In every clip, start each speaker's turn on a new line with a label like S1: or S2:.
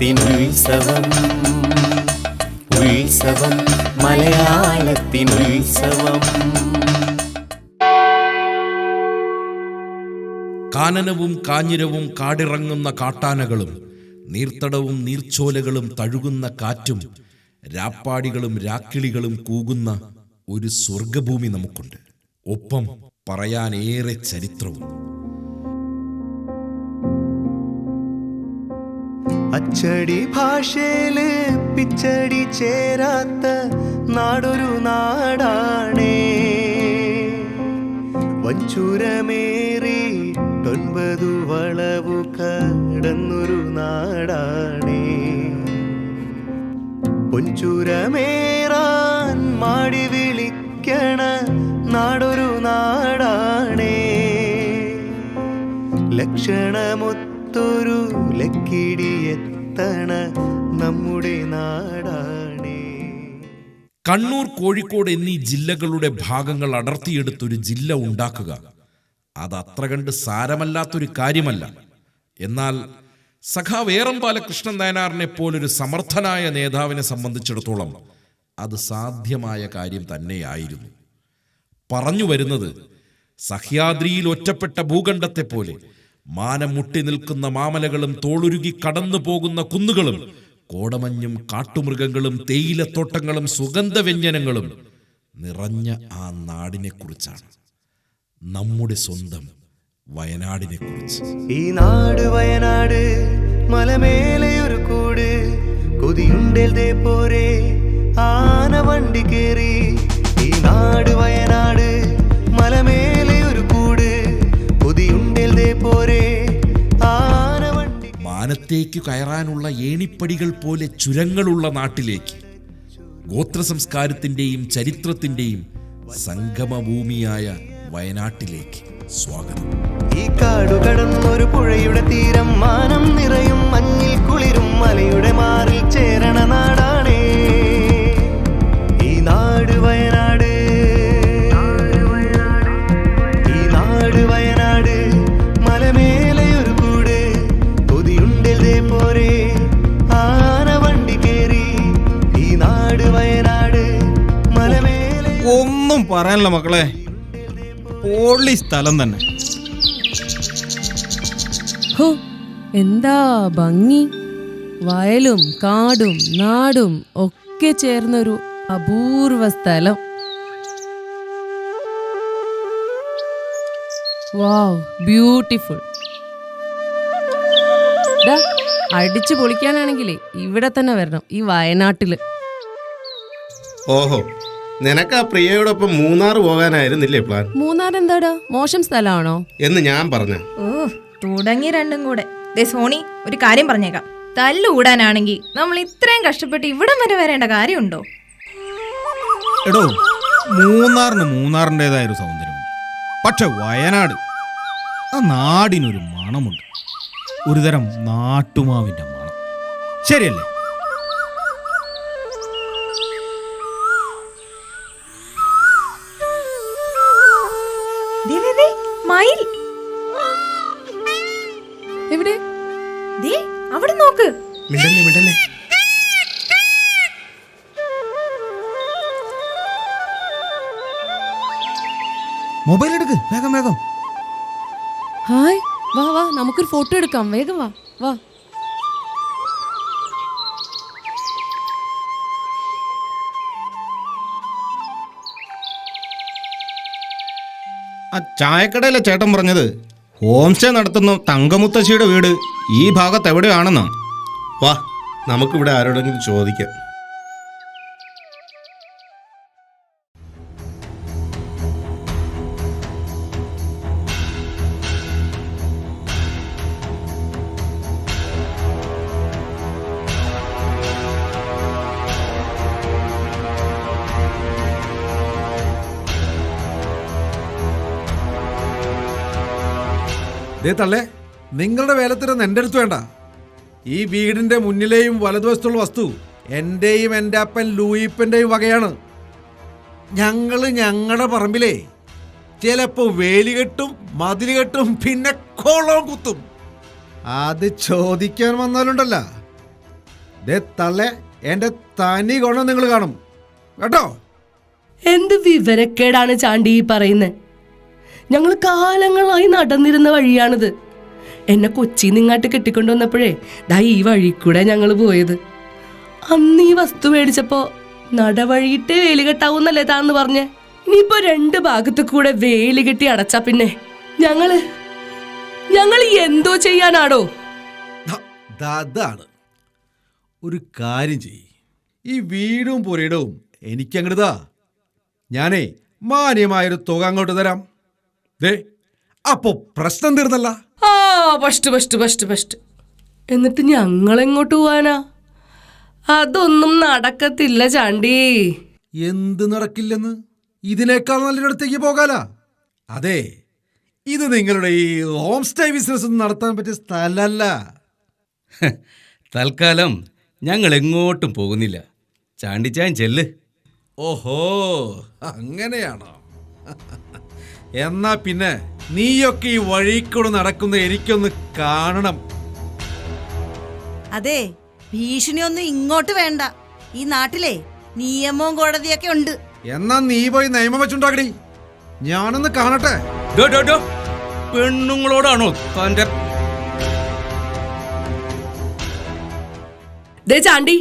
S1: മലയാളത്തിനുത്സവം ഉത്സവം മലയാളത്തിനുത്സവം.
S2: കാനനവും കാഞ്ഞിരവും കാടിറങ്ങുന്ന കാട്ടാനകളും നീർത്തടവും നീർച്ചോലകളും തഴുകുന്ന കാറ്റും രാപ്പാടികളും രാക്കിളികളും കൂകുന്ന ഒരു സ്വർഗഭൂമി നമുക്കുണ്ട്. ഒപ്പം പറയാനേറെ ചരിത്രവും.
S3: അച്ചടി ഭാഷയില് പിച്ചടി ചേരാത്ത നാടൊരു നാടാണേ, വഞ്ചൂരമേറിട്ടൊൻപതു വളവു കടന്നൊരു നാടാണേ, പൊഞ്ചൂരമേറാൻ മാടി വിളിക്കണ നാടൊരു നാടാണേ, ലക്ഷണമൊത്തൊരു ലക്കിടിയെത്തണ നമ്മുടെ നാടാണേ.
S2: കണ്ണൂർ, കോഴിക്കോട് എന്നീ ജില്ലകളുടെ ഭാഗങ്ങൾ അടർത്തിയെടുത്തൊരു ജില്ല ഉണ്ടാക്കുക അത് അത്ര കണ്ട് സാരമല്ലാത്തൊരു കാര്യമല്ല. എന്നാൽ സഖാവ് ഏറമ്പാല കൃഷ്ണൻ നായനാറിനെ പോലൊരു സമർത്ഥനായ നേതാവിനെ സംബന്ധിച്ചിടത്തോളം അത് സാധ്യമായ കാര്യം തന്നെയായിരുന്നു. പറഞ്ഞു വരുന്നത്, സഹ്യാദ്രിയിൽ ഒറ്റപ്പെട്ട ഭൂഖണ്ഡത്തെ പോലെ മാനം മുട്ടി നിൽക്കുന്ന മാമലകളും തോളുരുകി കടന്നു പോകുന്ന കുന്നുകളും കോടമഞ്ഞും കാട്ടുമൃഗങ്ങളും തേയിലത്തോട്ടങ്ങളും സുഗന്ധവ്യഞ്ജനങ്ങളും നിറഞ്ഞ ആ നാടിനെ കുറിച്ചാണ്, നമ്മുടെ സ്വന്തം വയനാടിനെ കുറിച്ച്.
S3: ഈ നാട് വയനാട് മലമേലെ ഒരു കൂട്, കൊതിയുണ്ടേ പോരെ ആന വണ്ടി കേറി. ഈ നാട് വയനാട് മലമേലെ ഒരു കൂട്, കൊതിയുണ്ടേ പോരെ ആന വണ്ടി.
S2: മാനത്തേക്ക് കയറാനുള്ള ഏണിപ്പടികൾ പോലെ ചുരങ്ങളുള്ള നാട്ടിലേക്ക്, ഗോത്ര സംസ്കാരത്തിന്റെയും ചരിത്രത്തിന്റെയും സംഗമഭൂമിയായ വയനാട്ടിലേക്ക് സ്വാഗതം.
S3: ഈ കാടു കടന്നൊരു പുഴയുടെ തീരം, മാനം നിറയും മഞ്ഞിൽ കുളിരും മലയുടെ മാറിൽ ചേരണ നാടാണേ ഈ നാട് വയനാട്. ഈ നാട് വയനാട് മലമേലെ ഒരു കൂട്, കൊതിയുണ്ടേ പോരെ ആന വണ്ടി കേറി. ഈ നാട് വയനാട് മലമേലെ.
S4: ഒന്നും പറയാനില്ല മക്കളെ, പൊള്ളി സ്ഥലം തന്നെ.
S5: ഹോ, എന്താ ഭംഗി! വയലും കാടും നാടും ഒക്കെ ചേർന്നൊരു അപൂർവ സ്ഥലം. വാവ്, ബ്യൂട്ടിഫുൾ. അടിച്ചു പൊളിക്കാനാണെങ്കിലേ ഇവിടെ തന്നെ വരണം, ഈ വയനാട്ടില്.
S6: ഓഹോ, നിനക്ക് ആ പ്രിയയോടൊപ്പം മൂന്നാർ പോകാനായിരുന്നില്ലേ പ്ലാൻ?
S5: മൂന്നാർ എന്താടാ മോശം സ്ഥലമാണോ
S6: എന്ന് ഞാൻ പറഞ്ഞ?
S7: ഓ, തുടങ്ങി രണ്ടും കൂടെ. ദേ സോണി, ഒരു കാര്യം പറഞ്ഞേക്കാം, തല്ലുകൂടാനാണെങ്കിൽ നമ്മൾ ഇത്രയും കഷ്ടപ്പെട്ട് ഇവിടം വരെ വരേണ്ട കാര്യമുണ്ടോ?
S4: എടോ, മൂന്നാറിന് മൂന്നാറിൻ്റെതായൊരു സൗന്ദര്യമുണ്ട്. പക്ഷെ വയനാട്, ആ നാടിനൊരു മണമുണ്ട്, ഒരുതരം നാട്ടുമാവിൻ്റെ മണം. ശരിയല്ലേ?
S7: മയിൽ
S5: എവിടെ?
S7: ദേ അവിടെ നോക്ക്.
S6: മിണ്ടല്ലേ മിണ്ടല്ലേ.
S4: മൊബൈൽ എടുക്ക്, വേഗം വേഗം.
S5: ഹായ്, വാ വാ, നമുക്കൊരു ഫോട്ടോ എടുക്കാം, വേഗം വാ വാ.
S4: ആ ചായക്കടയിലെ ചേട്ടൻ പറഞ്ഞത് ഹോം സ്റ്റേ നടത്തുന്ന തങ്കമുത്തശ്ശിയുടെ വീട് ഈ ഭാഗത്ത് എവിടെയാണെന്നാണ്.
S6: വാ, നമുക്കിവിടെ ആരോടെങ്കിലും ചോദിക്കാം.
S8: ദേ തള്ളേ, നിങ്ങളുടെ വേലത്തിനൊന്നും എൻ്റെ അടുത്ത് വേണ്ട. ഈ വീടിൻ്റെ മുന്നിലെയും വലതുവശത്തുള്ള വസ്തു എൻ്റെയും എൻ്റെ അപ്പൻ ലൂയിപ്പൻ്റെയും വകയാണ്. ഞങ്ങളുടെ പറമ്പിലേ ചിലപ്പോൾ വേലി കെട്ടും, മതിൽ കെട്ടും, പിന്നെ കോളം കുത്തും. അത് ചോദിക്കാൻ വന്നാലുണ്ടല്ല, ദേ തള്ളേ, എന്റെ തനി ഗുണം നിങ്ങൾ കാണും കേട്ടോ.
S1: എന്ത് വിവരക്കേടാണ് ചാണ്ടി ഈ പറയുന്നത്? ഞങ്ങൾ കാലങ്ങളായി നടന്നിരുന്ന വഴിയാണിത്. എന്നെ കൊച്ചിയിൽ നിന്ന് ഇങ്ങോട്ട് കെട്ടിക്കൊണ്ടുവന്നപ്പോഴേ ദാ ഈ വഴി കൂടെ ഞങ്ങൾ പോയത്. അന്ന് ഈ വസ്തു മേടിച്ചപ്പോ നടവഴിയിട്ടേ വേലി കെട്ടാവുന്നല്ലേ താന്ന് പറഞ്ഞേ. ഇനിയിപ്പോ 2 ഭാഗത്തു കൂടെ വേലി കെട്ടി അടച്ചാ പിന്നെ ഞങ്ങൾ എന്തോ ചെയ്യാനാടോ?
S8: അതാണ് ഒരു കാര്യം ചെയ്യ്, ഈ വീടും പുരയിടവും എനിക്കങ്ങടുതാ. ഞാനേ മാന്യമായൊരു തുക അങ്ങോട്ട് തരാം. ദേ അപ്പോ പ്രശ്നം തീർന്നല്ല.
S1: ആ ബസ്റ്റ്. എന്നിട്ട് ഞങ്ങളെങ്ങോട്ട് പോവാനാ? അതൊന്നും നടക്കത്തില്ല ചാണ്ടി.
S8: എന്ത് നടക്കില്ലെന്ന്? ഇതിനേക്കാൾ നല്ലൊരിടത്തേക്ക് പോകാല. അതെ, ഇത് നിങ്ങളുടെ ഈ ഹോം സ്റ്റേ ബിസിനസ് നടത്താൻ പറ്റിയ സ്ഥലമല്ല.
S9: തൽക്കാലം ഞങ്ങൾ എങ്ങോട്ടും പോകുന്നില്ല. ചാണ്ടിച്ചാൻ ചെല്ല്.
S8: ഓഹോ, അങ്ങനെയാണോ? എന്നാ പിന്നെ നീയൊക്കെ ഈ വഴിക്കൂടെ നടക്കുന്ന എനിക്കൊന്ന് കാണണം.
S10: അതെ, ഭീഷണിയൊന്നും ഇങ്ങോട്ട് വേണ്ട. ഈ നാട്ടിലെ നിയമവും കോടതിയൊക്കെ ഉണ്ട്.
S8: എന്നാ നീ പോയി നിയമം വെച്ചുണ്ടാക്കടി, ഞാനൊന്ന് കാണട്ടെ.
S9: ഡോ, ഡോ, ഡോ. പെണ്ണുങ്ങളോടാണോ തന്റെ?
S1: ദേ ചാണ്ടി,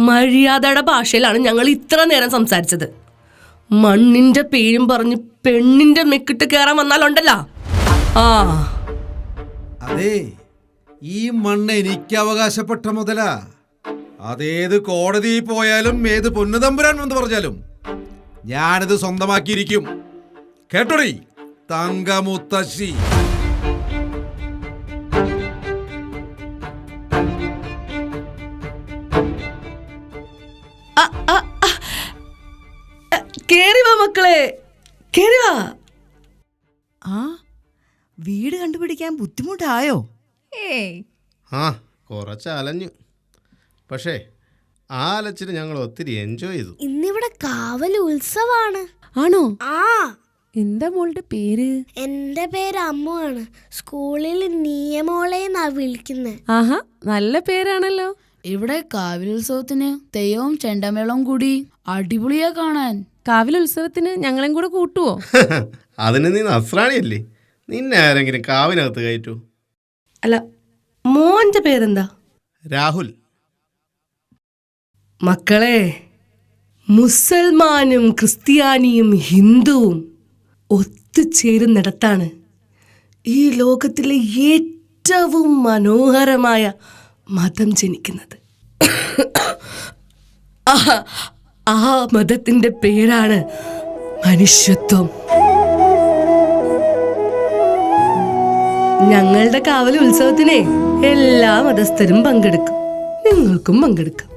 S1: മര്യാദയുടെ ഭാഷയിലാണ് ഞങ്ങൾ ഇത്ര നേരം സംസാരിച്ചത്. മണ്ണിന്റെ പേരും പറഞ്ഞ് പെണ്ണിന്റെ മെക്കിട്ട് കയറാൻ വന്നാലുണ്ടല്ലോ. ആ
S8: അതെ, ഈ മണ്ണ് എനിക്ക് അവകാശപ്പെട്ട മുതലാ. അതേത് കോടതിയിൽ പോയാലും ഏത് പൊന്നുതമ്പുരാൻ എന്ന് പറഞ്ഞാലും ഞാനിത് സ്വന്തമാക്കിയിരിക്കും. കേട്ടോടി തങ്കമുത്തശ്ശി.
S1: കേറി വാ മക്കളെ, കേറി വാ.
S10: ആ, വീട് കണ്ടുപിടിക്കാൻ ബുദ്ധിമുട്ടായോ?
S7: ഏയ്
S6: ആ കുറച്ച് അലഞ്ഞു, പക്ഷേ ആ അലച്ചിട്ട് ഞങ്ങൾ ഒത്തിരി എൻജോയ് ചെയ്തു.
S11: ഇന്നിവിടെ കാവൽ ഉത്സവാണ്.
S5: ആണോ?
S11: ആ,
S5: എന്താ മോളുടെ പേര്?
S11: എന്റെ പേര് അമ്മു ആണ്. സ്കൂളിൽ നിയമോളെന്നാ വിളിക്കുന്നത്.
S5: ആഹാ, നല്ല പേരാണല്ലോ.
S12: ഇവിടെ കാവിലുത്സവത്തിന് തെയ്യവും ചെണ്ടമേളവും കൂടി അടിപൊളിയാ കാണാൻ.
S5: കാവിലുത്സവത്തിന് ഞങ്ങളെയും കൂടെ കൂട്ടുവോ?
S6: അതിന് നീ നസ്രാണിയല്ലേ, നിന്നെ ആരെങ്കിലും കാവിനകത്ത് കയറ്റൂ?
S1: അല്ല, മോന്റെ പേരെന്താ?
S6: രാഹുൽ.
S1: മക്കളെ, മുസൽമാനും ക്രിസ്ത്യാനിയും ഹിന്ദുവും ഒത്തുചേരുന്നിടത്താണ് ഈ ലോകത്തിലെ ഏറ്റവും മനോഹരമായ മതം ജനിക്കുന്നത്. ആ മതത്തിന്റെ പേരാണ് മനുഷ്യത്വം. ഞങ്ങളുടെ കാവൽ ഉത്സവത്തിനെ എല്ലാ മതസ്ഥരും പങ്കെടുക്കും. നിങ്ങൾക്കും പങ്കെടുക്കാം.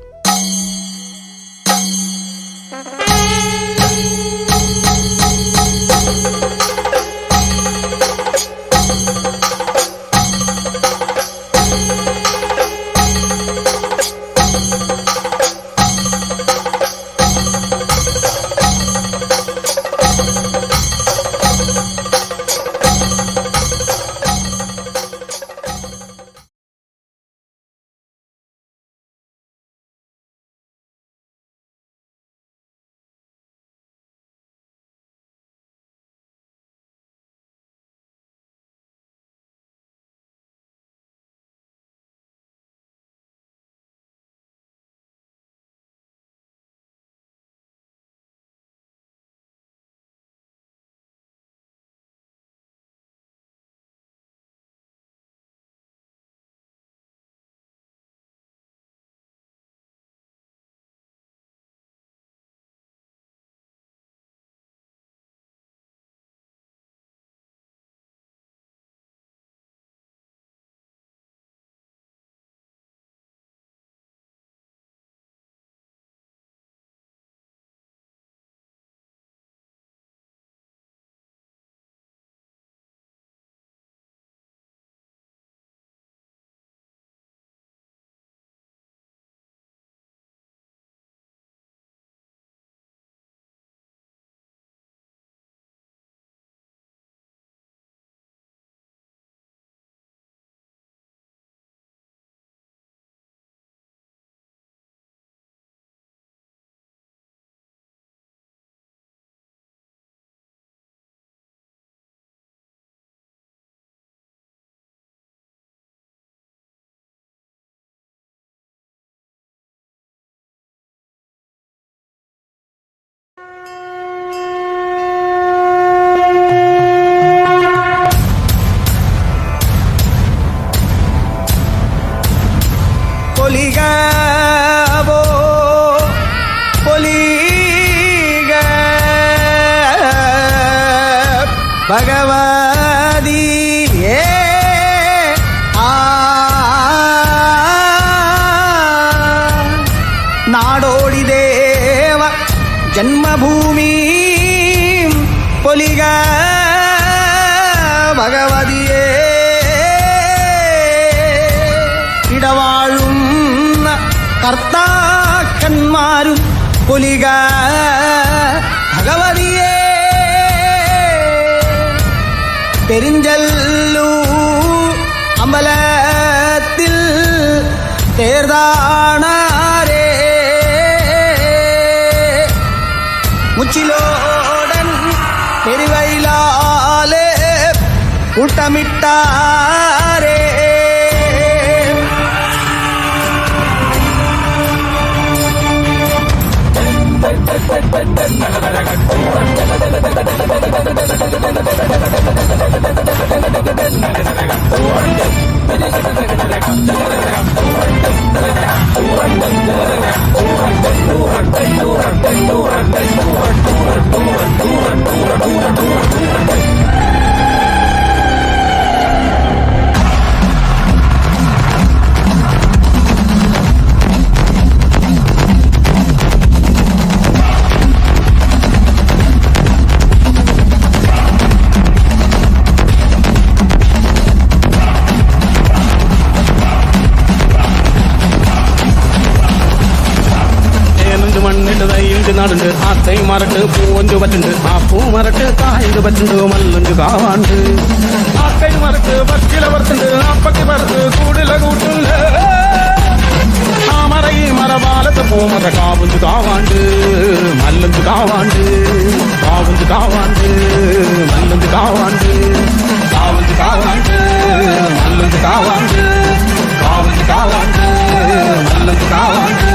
S3: ഭഗവതിയേ നാടോടി ദേവ ജന്മഭൂമി പൊലിക ഭഗവതിയേ ഇടവാഴുന്ന കർത്താക്കന്മാരും പൊലിക ഭഗവതിയേ പെരിഞ്ചല്ലൂ അമ്പലത്തിൽ തേർതാണാരേ മുച്ചിലോടൻ പെരുവയിലാലെ കൂട്ടമിട്ടാരേ
S13: മണ്ണിട്ട് തൈണ്ട് നടുണ്ട് ആ തൈ മരട്ട് പൂവഞ്ചു പറ്റുണ്ട് ആ പൂ മരട്ട് കായണ്ട് പറ്റുണ്ട് മല്ലഞ്ചു കാവാണ്ട് ആ തൈ മരട്ട് പച്ചില പറ്റുണ്ട് ആ പട്ടി മരട്ട് കൂടില കൂട്ടുണ്ട് ആ മറയി മരപാലത്ത് പൂമര കാവുഞ്ചു കാവാണ്ട് മല്ലഞ്ചു കാവാണ്ട് കാവുഞ്ചു കാവാണ്ട് മല്ലഞ്ചു കാവാണ്ട് കാവുഞ്ചു കാവാണ്ട് മല്ലഞ്ചു കാവാണ്ട് കാവുഞ്ചു കാവാണ്ട് മല്ലഞ്ചു കാവാണ്ട്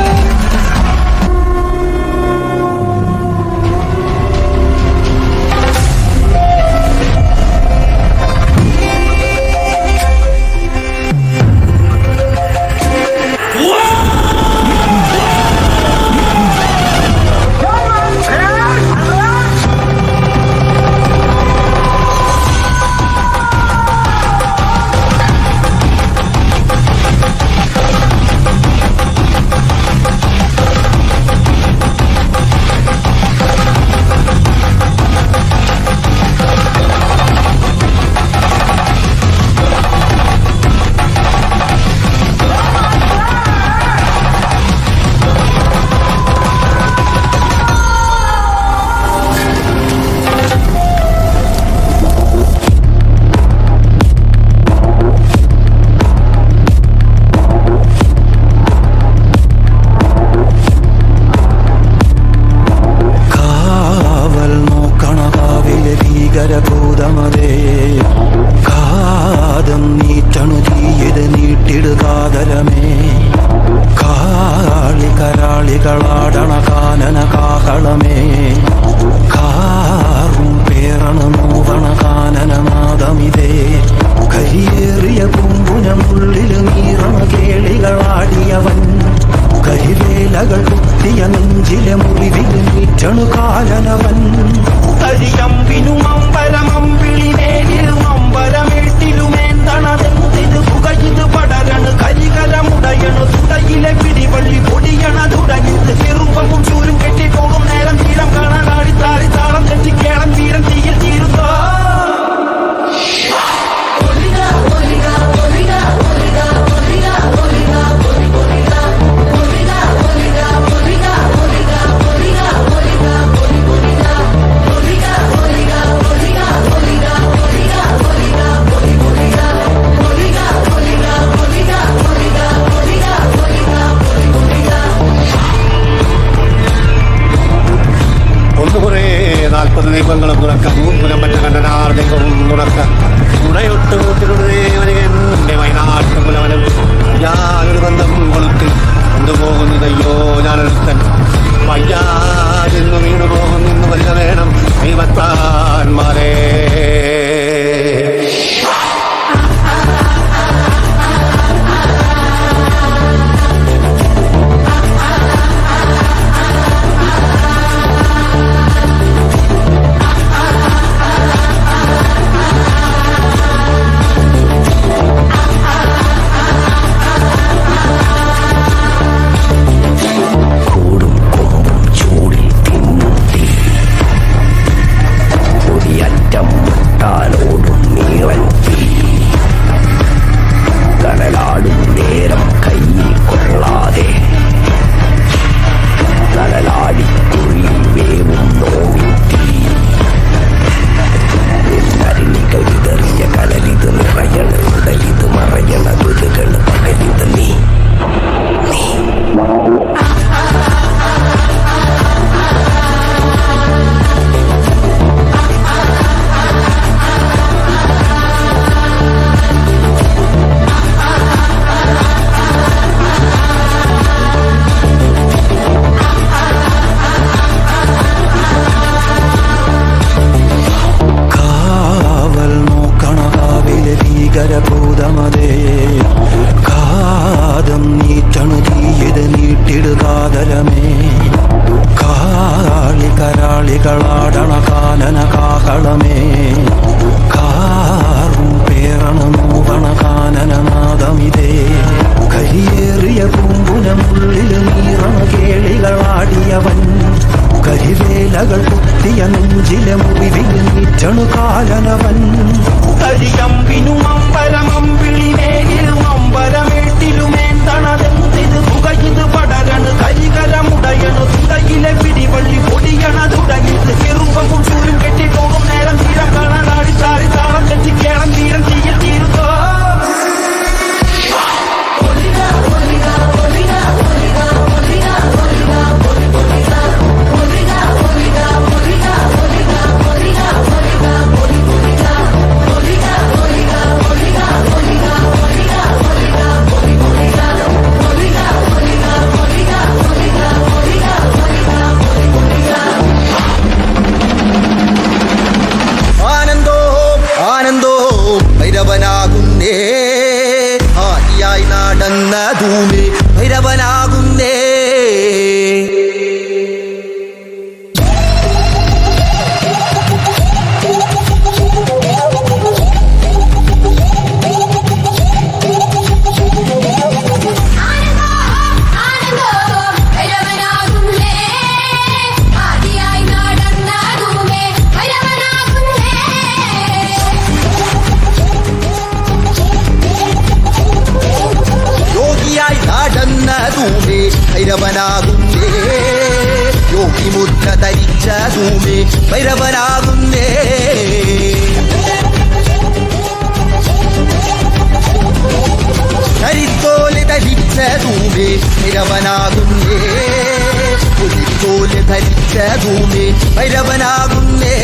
S3: ബാലനവൻ കരിയമ്പിനും അമ്പരമമ്പിളിമേലും അമ്പരമേട്ടിലുമേന്തണതെന്തിത് പുകയിത് പടരണു കരികരമുടയണു തുടയിലെ പിടിവള്ളി പൊടിയണ തുടങ്ങിത് ചെറുപ്പവും ചൂരും കെട്ടിപ്പോകും നേരം തീരം കാണാടി ചാടി താളം തെറ്റിക്കേളം തീരം തീയിൽ തീരുത്തോ ഭൈരവനാകുന്നേ ആദിയായി നടന്ന ധൂമി ഭൈരവനാകുന്നേ ഭൈരവനാകുന്നേ യോഗിമുദ്ര ധരിച്ച ധൂമി ഭൈരവനാകുന്നേ കരിത്തോല് ധരിച്ച ധൂമി ഭൈരവനാകുന്നേ പുലിത്തോല് ധരിച്ച ധൂമി ഭൈരവനാകുന്നേ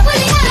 S14: Puliga,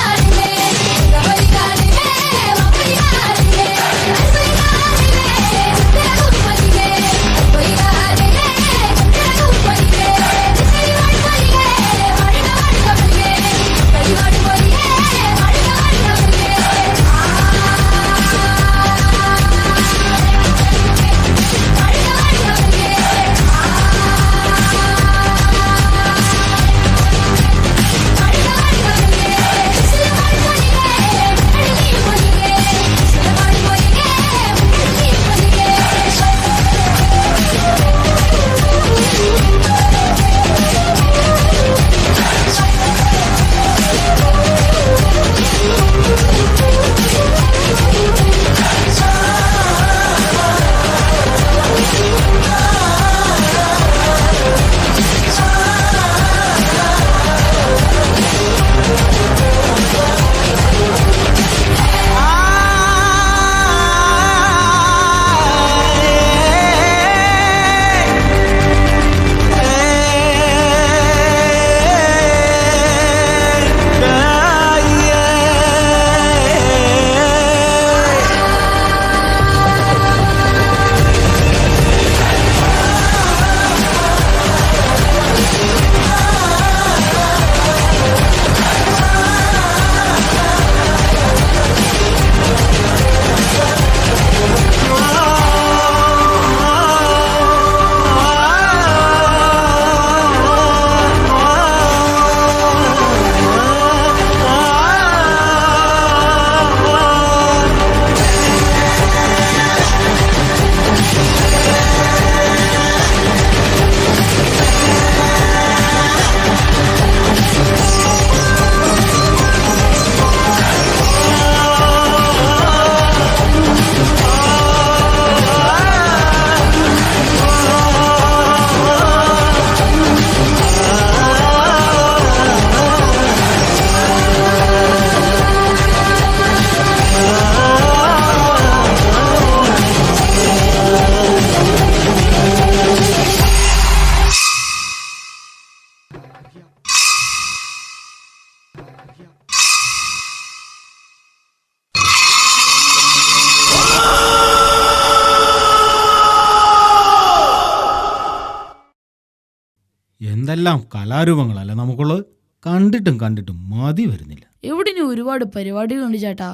S4: എന്തെല്ലാം കലാരൂപങ്ങളല്ലേ നമുക്കുള്ളത്. കണ്ടിട്ടും മതി വരുന്നില്ല.
S12: ഇവിടെ ഇനി ഒരുപാട് പരിപാടികളുണ്ട് ചേട്ടാ.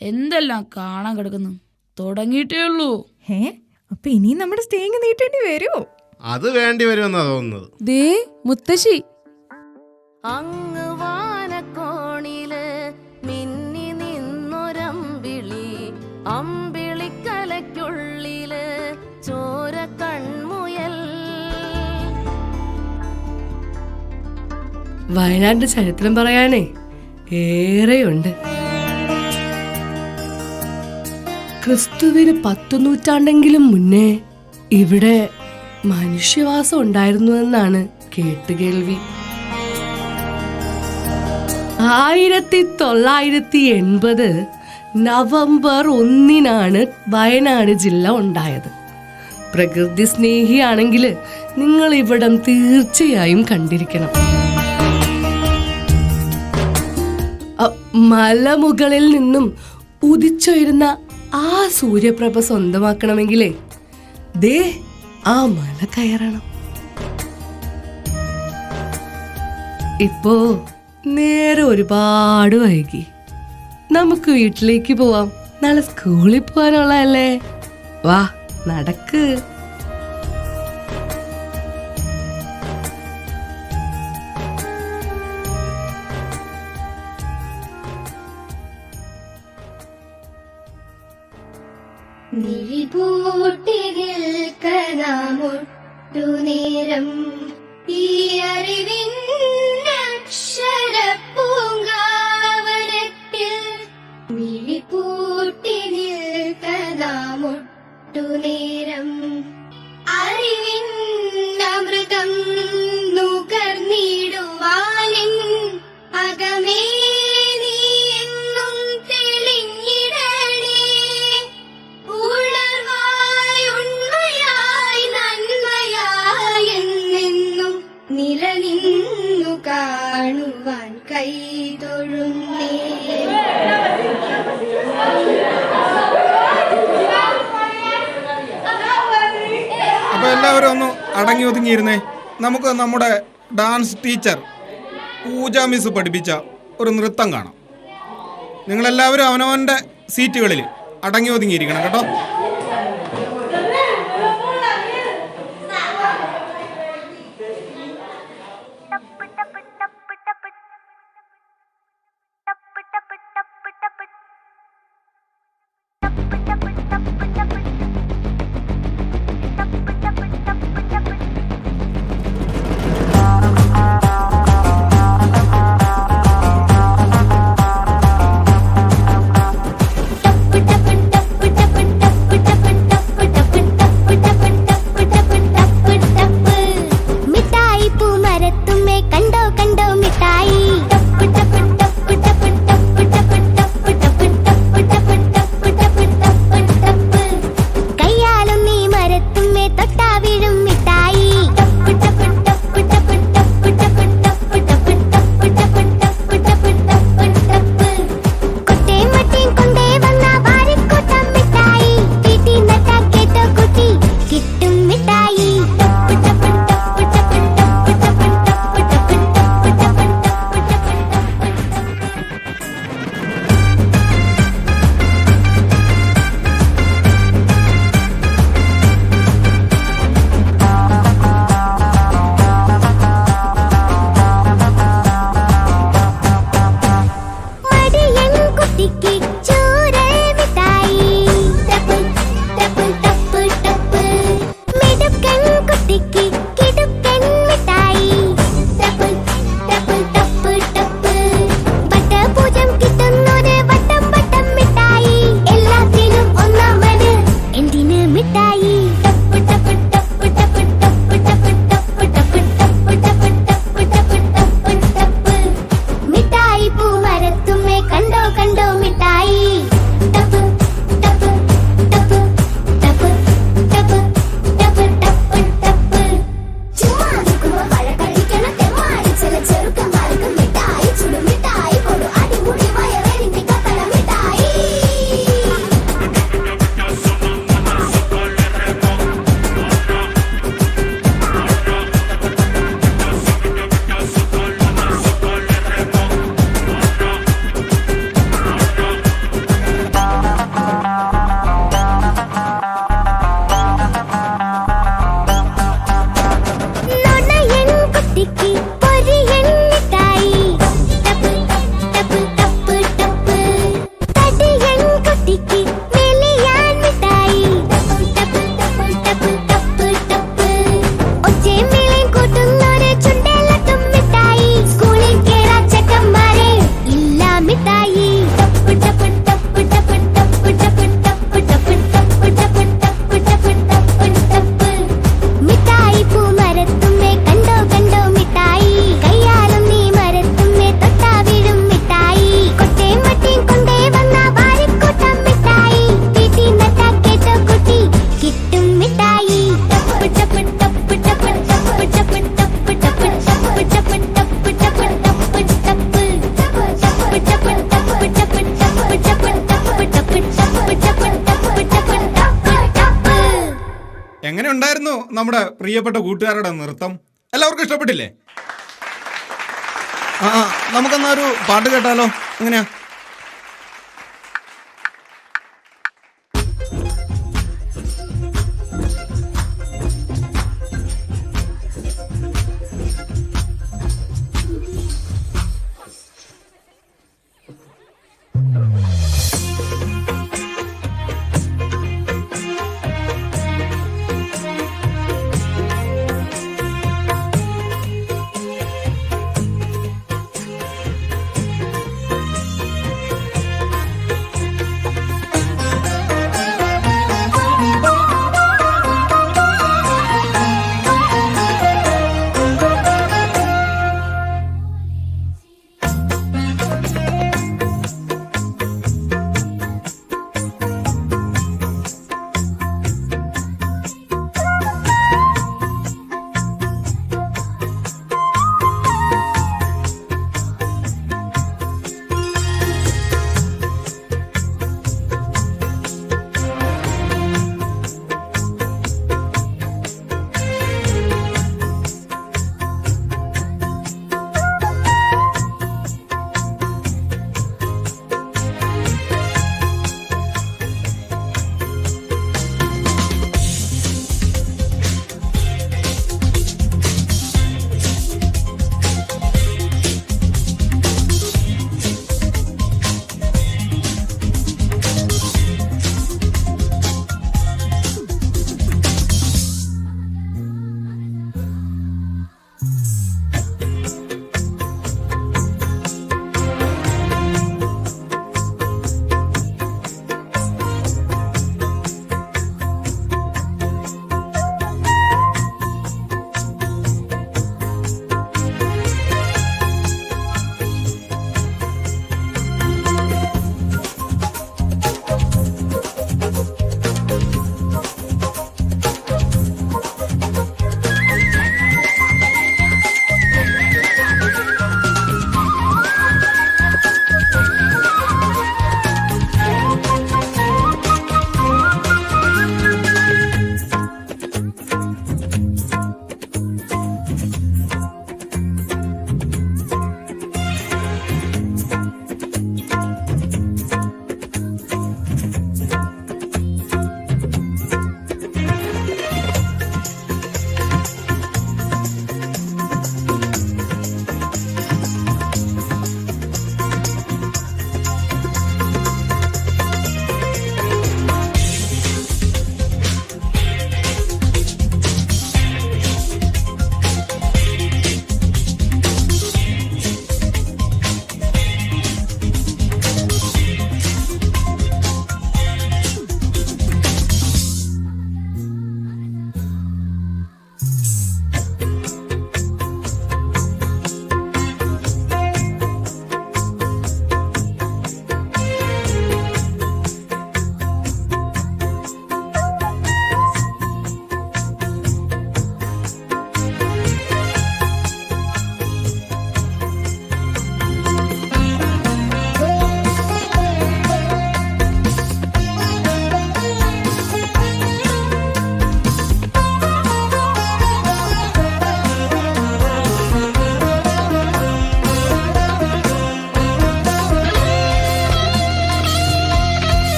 S12: എന്തെല്ലാം കാണാൻ കിടക്കുന്നു. തുടങ്ങിയിട്ടേ ഉള്ളൂ.
S7: അപ്പൊ ഇനി നമ്മുടെ സ്റ്റേങ് നീട്ടേണ്ടി വരുമോ?
S6: അത് വേണ്ടി വരുമെന്നാ തോന്നുന്നത്.
S5: ദേ മുത്തശ്ശി.
S14: അങ്ങ് വാനക്കോണില് മിന്നി നിന്നൊരമ്പിളി, അമ്പിളിക്കലയ്ക്കുള്ളില് ചോര കൺമുയൽ.
S1: വയനാടിന്റെ ചരിത്രം പറയാനേ ഏറെയുണ്ട്. ക്രിസ്തുവിന് 10 നൂറ്റാണ്ടെങ്കിലും മുന്നേ ഇവിടെ മനുഷ്യവാസം ഉണ്ടായിരുന്നുവെന്നാണ് കേട്ടുകേൾവി. 1980 നവംബർ 1 വയനാട് ജില്ല ഉണ്ടായത്. പ്രകൃതി സ്നേഹിയാണെങ്കിൽ നിങ്ങൾ ഇവിടം തീർച്ചയായും കണ്ടിരിക്കണം. മലമുകളിൽ നിന്നും ഉദിച്ചുയരുന്ന ആ സൂര്യപ്രഭ സ്വന്തമാക്കണമെങ്കിലേ ദേ ആ മല കയറണം. ഇപ്പോ നേരെ ഒരുപാട് വൈകി. നമുക്ക് വീട്ടിലേക്ക് പോവാം. നാളെ സ്കൂളിൽ പോവാനുള്ളതല്ലേ. വാ നടക്ക്.
S11: നേരം ഈ അറിവിൻ അക്ഷരപ്പൂങ്കാവനത്തിൽ മിഴിപൂട്ടി നിൽക്കനാമൊട്ടു നേരം അറിവിൻ അമൃതം നുകർന്നിടുവാനിൻ അകമേ നീ എന്നും തെളിഞ്ഞിടണേ. ഉണർവായി ഉണ്മയായി നന്മയായി എന്നെന്നും നിലനിന്നു കാണുവാൻ കൈതൊഴുന്നേ.
S4: അപ്പൊ എല്ലാവരും ഒന്ന് അടങ്ങി ഒതുങ്ങിയിരുന്നേ. നമുക്ക് നമ്മുടെ ഡാൻസ് ടീച്ചർ പൂജ മിസ് പഠിപ്പിച്ച ഒരു നൃത്തം കാണാം. നിങ്ങളെല്ലാവരും അവനവൻ്റെ സീറ്റുകളിൽ അടങ്ങി ഒതുങ്ങിയിരിക്കണം കേട്ടോ.
S11: ടപ്പ് ടപ്പ് ടപ്പ് ടപ്പ് ടപ്പ്
S4: എങ്ങനെ ഉണ്ടായിരുന്നു നമ്മുടെ പ്രിയപ്പെട്ട കൂട്ടുകാരുടെ നൃത്തം? എല്ലാവർക്കും ഇഷ്ടപ്പെട്ടില്ലേ? നമുക്കെന്നാ ഒരു പാട്ട് കേട്ടാലോ? എങ്ങനെയാ?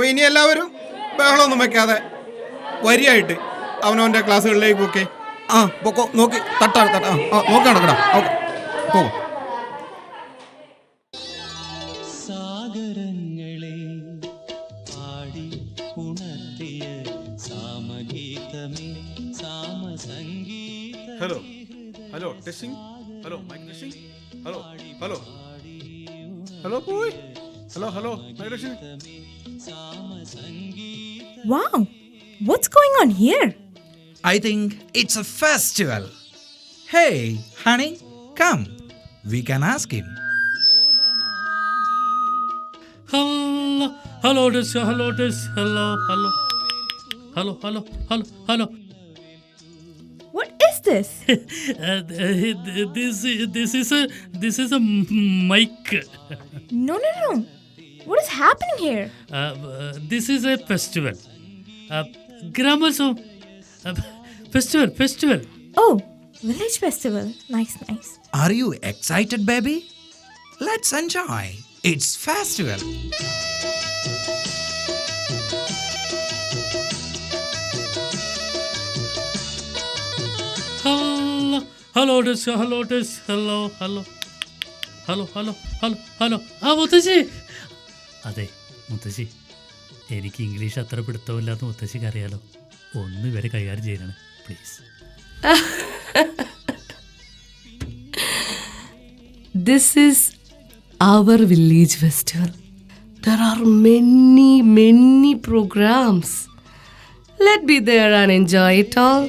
S4: അപ്പോൾ ഇനി എല്ലാവരും ബഹളമൊന്നും വെക്കാതെ വരിയായിട്ട് അവനവൻ്റെ ക്ലാസ്സുകളിലേക്ക് ഒക്കെ പൊക്കോ. നോക്കി തട്ടാ നോക്കാണ് കേട്ടോ. ഓക്കെ പോകും.
S3: സാഗരങ്ങളെ പാടി ഉണർത്തിയ സാമഗീതമേ സാമസംഗീത.
S6: Hello hello testing. Hello mic testing. Hello hello hello പോയി. Hello hello mic testing.
S7: Wow, what's going on here?
S3: I think it's a festival. Hey, honey, come. We can ask him.
S13: Hello, hello, hello.
S7: What is this?
S13: This is a mic.
S7: No. What is happening here?
S13: This is a festival. Gramophone. Festival.
S7: Oh, village festival. Nice.
S3: Are you excited, baby? Let's enjoy. It's festival.
S13: Hello. മുത്തശ്ശി. അതെ മുത്തശ്ശി, എനിക്ക് English അത്ര പിടുത്തമില്ലാത്ത മുത്തശ്ശിക്ക് അറിയാലോ. ഒന്ന് വരെ കൈകാര്യം ചെയ്യണം please.
S1: This is our village festival. There are many programs. Let's be there and enjoy it all.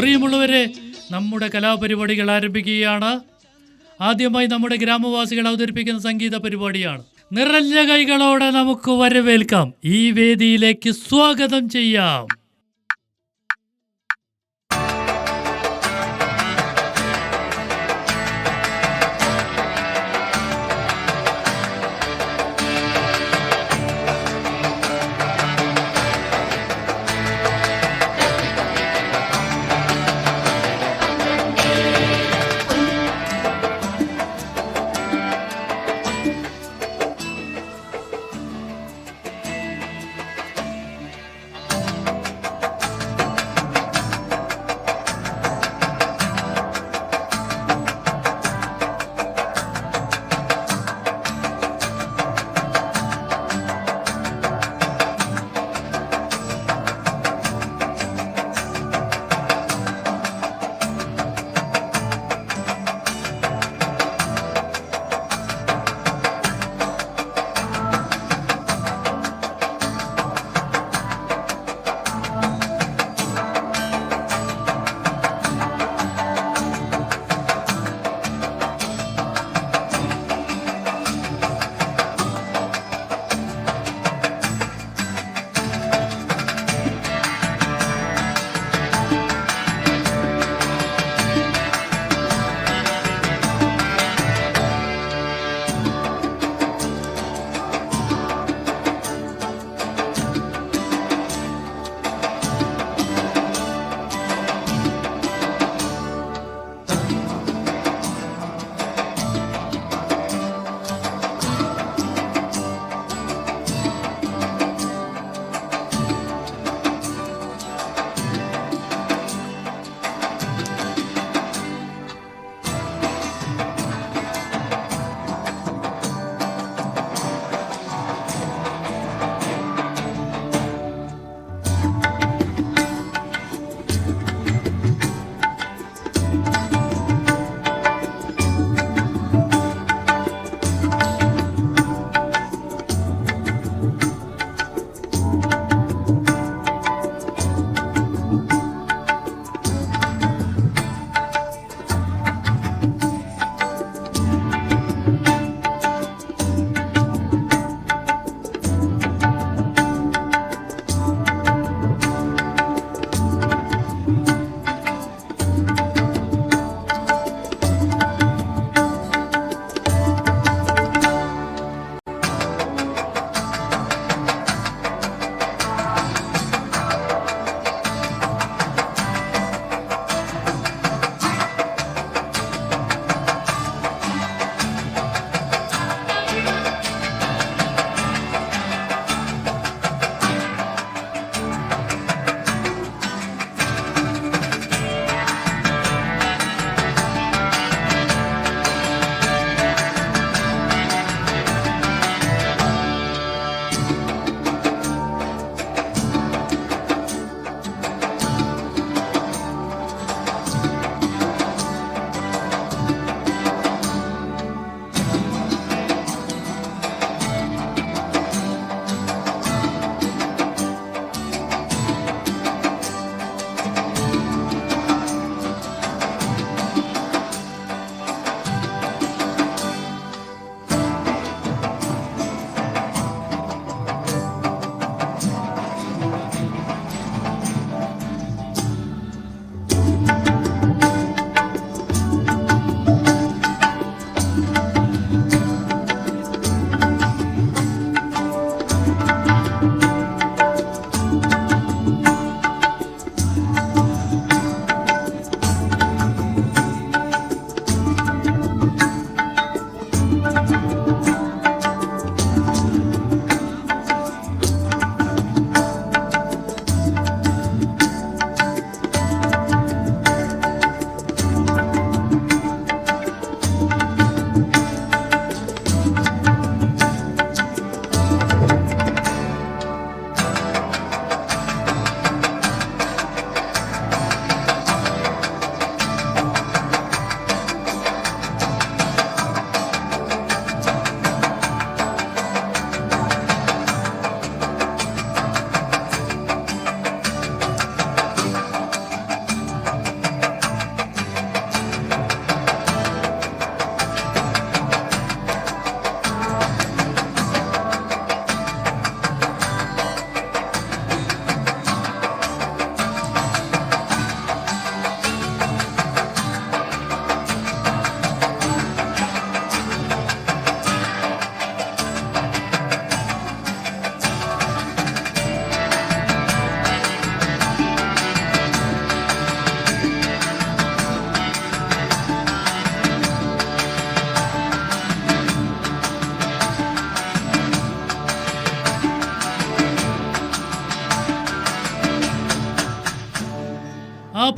S13: പ്രിയമുള്ളവരെ, നമ്മുടെ കലാപരിപാടികൾ ആരംഭിക്കുകയാണ്. ആദ്യമായി നമ്മുടെ ഗ്രാമവാസികൾ അവതരിപ്പിക്കുന്ന സംഗീത പരിപാടിയാണ്. നിറഞ്ഞ കൈകളോടെ നമുക്ക് വരവേൽക്കാം. ഈ വേദിയിലേക്ക് സ്വാഗതം ചെയ്യാം.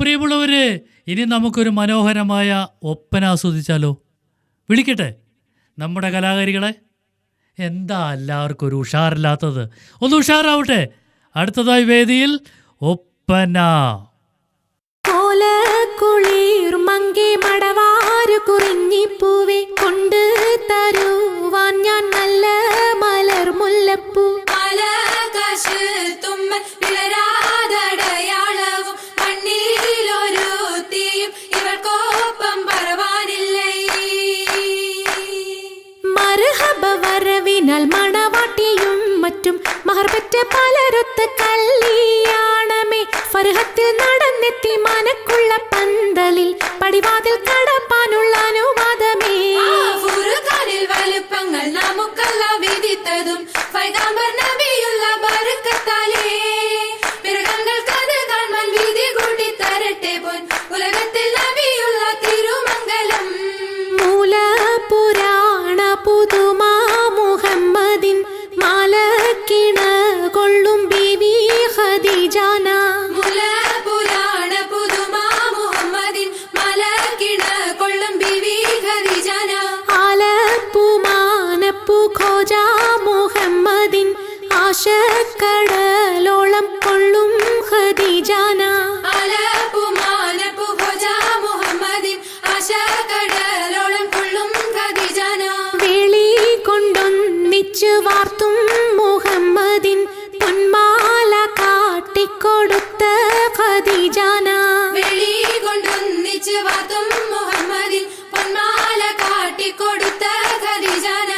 S15: പ്രിയമുള്ളവരെ, ഇനി നമുക്കൊരു മനോഹരമായ ഒപ്പന ആസ്വദിച്ചാലോ? വിളിക്കട്ടെ നമ്മുടെ കലാകാരികളെ. എന്താ എല്ലാവർക്കും ഒരു ഉഷാറില്ലാത്തത്? ഒന്ന് ഉഷാറാവട്ടെ. അടുത്തതായി വേദിയിൽ ഒപ്പന.
S14: കുളിർ മങ്കി മടവാരു കുറിഞ്ഞിപ്പൂവെ കൊണ്ട് തരുവാൻ ഞാൻ നല്ല മലർ മുല്ലപ്പൂ. ആകാശത്തുമ്മൽ വിളരാതടയാളവും മണ്ണിലൊരു തീയും ഇവൾക്കൊപ്പം പറവാനില്ലേ. മർഹബ വരവിനാൽ മണവാട്ടിയും മറ്റും മഹർപറ്റ പലരൊത്ത് കല്യാണമേ. ഫർഹത്തിൽ നടന്നെത്തി മനക്കുള്ള പന്തലിൽ പടിവാതിൽ കടപ്പാനുള്ള അനുവാദമേ. വലുപ്പങ്ങൾ നമുക്കല്ല വിധിത്തതും പൈഗാംബർ നബിയുള്ള ബർക്കത്താലേ. പിറകങ്ങൾക്കത് കാണാൻ വിധി കൂട്ടി തരട്ടെ പോൻ ഉലകത്തിൽ നബിയുള്ള തിരുമംഗലം. മൂലപുരാണ പുതുമാ മുഹമ്മദിൻ മാലക്കിണ കൊള്ളും ബീവി ഖദീജാന. മൂലപുരാണ പുതുമാ മുഹമ്മദിൻ മാലക്കിണ കൊള്ളും ബീവി ഖദീജാന. ആലപ്പുമാനപ്പു ഖോജാ മുഹമ്മദിൻ ആശക്കടലോളം കൊള്ളും ഖദീജാന. ആലപ്പുമാനപ്പു ഖോജാ മുഹമ്മദിൻ ആശക്കടലോളം കൊള്ളും ഖദീജാന. വേളി കൊണ്ടൊന്നിച്ചു വാർത്തും മുഹമ്മദിൻ പൊന്മാല കാട്ടിക്കൊടുത്ത ഖദീജാന. വേളി കൊണ്ടൊന്നിച്ചു വാർത്തും മുഹമ്മദിൻ പൊന്മാല കാട്ടിക്കൊടുത്ത ഖദീജാന.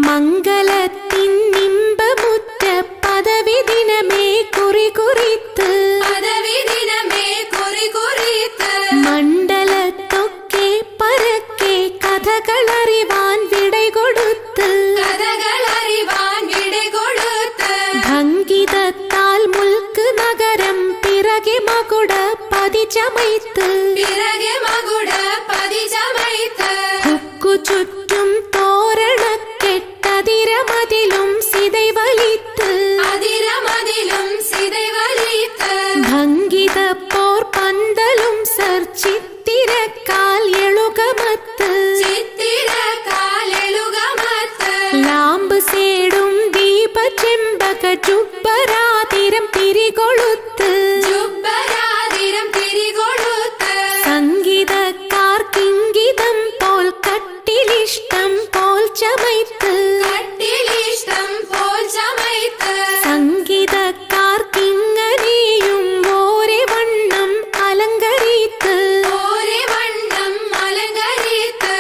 S14: മംഗളത്തിൻ നിമ്പമുറ്റ പദവി ദിനമേ കുറികുറിത്ത്. പദവി ദിനമേ കുറികുറിത്ത്. മണ്ഡലത്തൊക്കെ പരക്കെ കഥകളറിവാൻ വിടകൊടുത്ത്. കഥകളറിവാൻ വിടകൊടുത്ത്. ഭംഗിതത്താൽ മുൽക്ക് നഗരം പിറകെ മകുട പതിചമൈത്ത്. പിറകെ മകുട പതിചമൈത്ത്. ഹുക്കു ചുറ്റും തോരണക്കെട്ടതിരമതിലും സിതൈ വലിത്ത്. അതിരമതിലും സിതൈ വലിത്ത്. ഭംഗിത പോർ പന്തലും സർ ചിത്തിരക്കാൽ എളുകമത്ത്. ചിത്തിരക്കാൽ എളുകമത്ത്. ലാമ്പ് സേടും ദീപ ചെമ്പക ജുബ്ബരാതിരം തിരികൊളുത്ത്. ജുബ്ബരാതിരം തിരികൊളുത്ത്. സംഗീതക്കാർ കിങ്കിതം പോൽ കട്ടിലിഷ്ടം പോൽ ചമൈത്ത്. കട്ടിലിഷ്ടം പോൽ ചമൈത്ത്. സംഗീതക്കാർക്കിങ്ങനെയും ഓരേ വണ്ണം അലങ്കരിത്ത്. ഓരേ വണ്ണം അലങ്കരിത്ത്.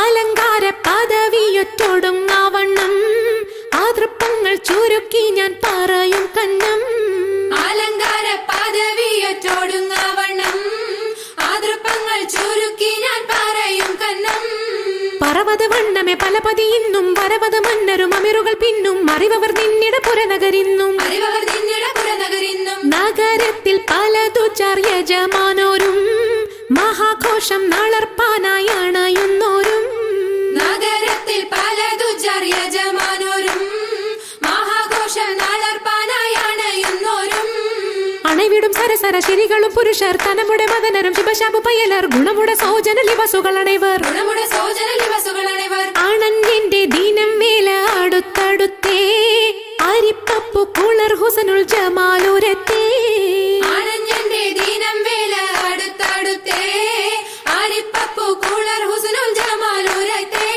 S14: അലങ്കാര പദവിയൊറ്റൊടുങ്ങാവണ്ണം ആതൃപ്പങ്ങൾ ചുരുക്കി ഞാൻ പറയും കന്നം. അലങ്കാര പദവിയൊറ്റൊടുങ്ങാവണ്ണം ആതൃപ്പങ്ങൾ ചുരുക്കി ഞാൻ പറയും കന്നം. പറവത് വണ്ണമേ പലപതി ഇന്നും വരവത് മന്നരും അമിറുകൾ പിന്നും അറിവർ നിന്നിട പുരനഗരിന്നും. അറിവർ നിന്നിട പുരനഗരിന്നും. നഗരത്തിൽ പലതു യജമാനോരും മഹാഘോഷം നളർപ്പാനായി അണയുന്നോരും. നഗരത്തിൽ പലതു യജമാനോരും മഹാഘോഷം നളർപ്പാനായി അണയുന്നോരും. അണവിടും സരസര ശിരികളും പുരുഷർ തനമുടെ മദനരും ശിവശാപു പയലർ ഗുണമുട സോജന ലിവസുകൾ അണൈവർ. ഗുണമുട സോജന ലിവസുകൾ അണൈവർ. അണഞ്ഞെന്റെ ദീനം വേല അടുത്തടുത്തേ അരിപ്പപ്പു കുളർ ഹുസനുൽ ജമാലുരത്തേ. അണഞ്ഞെന്റെ ദീനം വേല അടുത്തടുത്തേ അരിപ്പപ്പു കുളർ ഹുസനുൽ ജമാലുരത്തേ.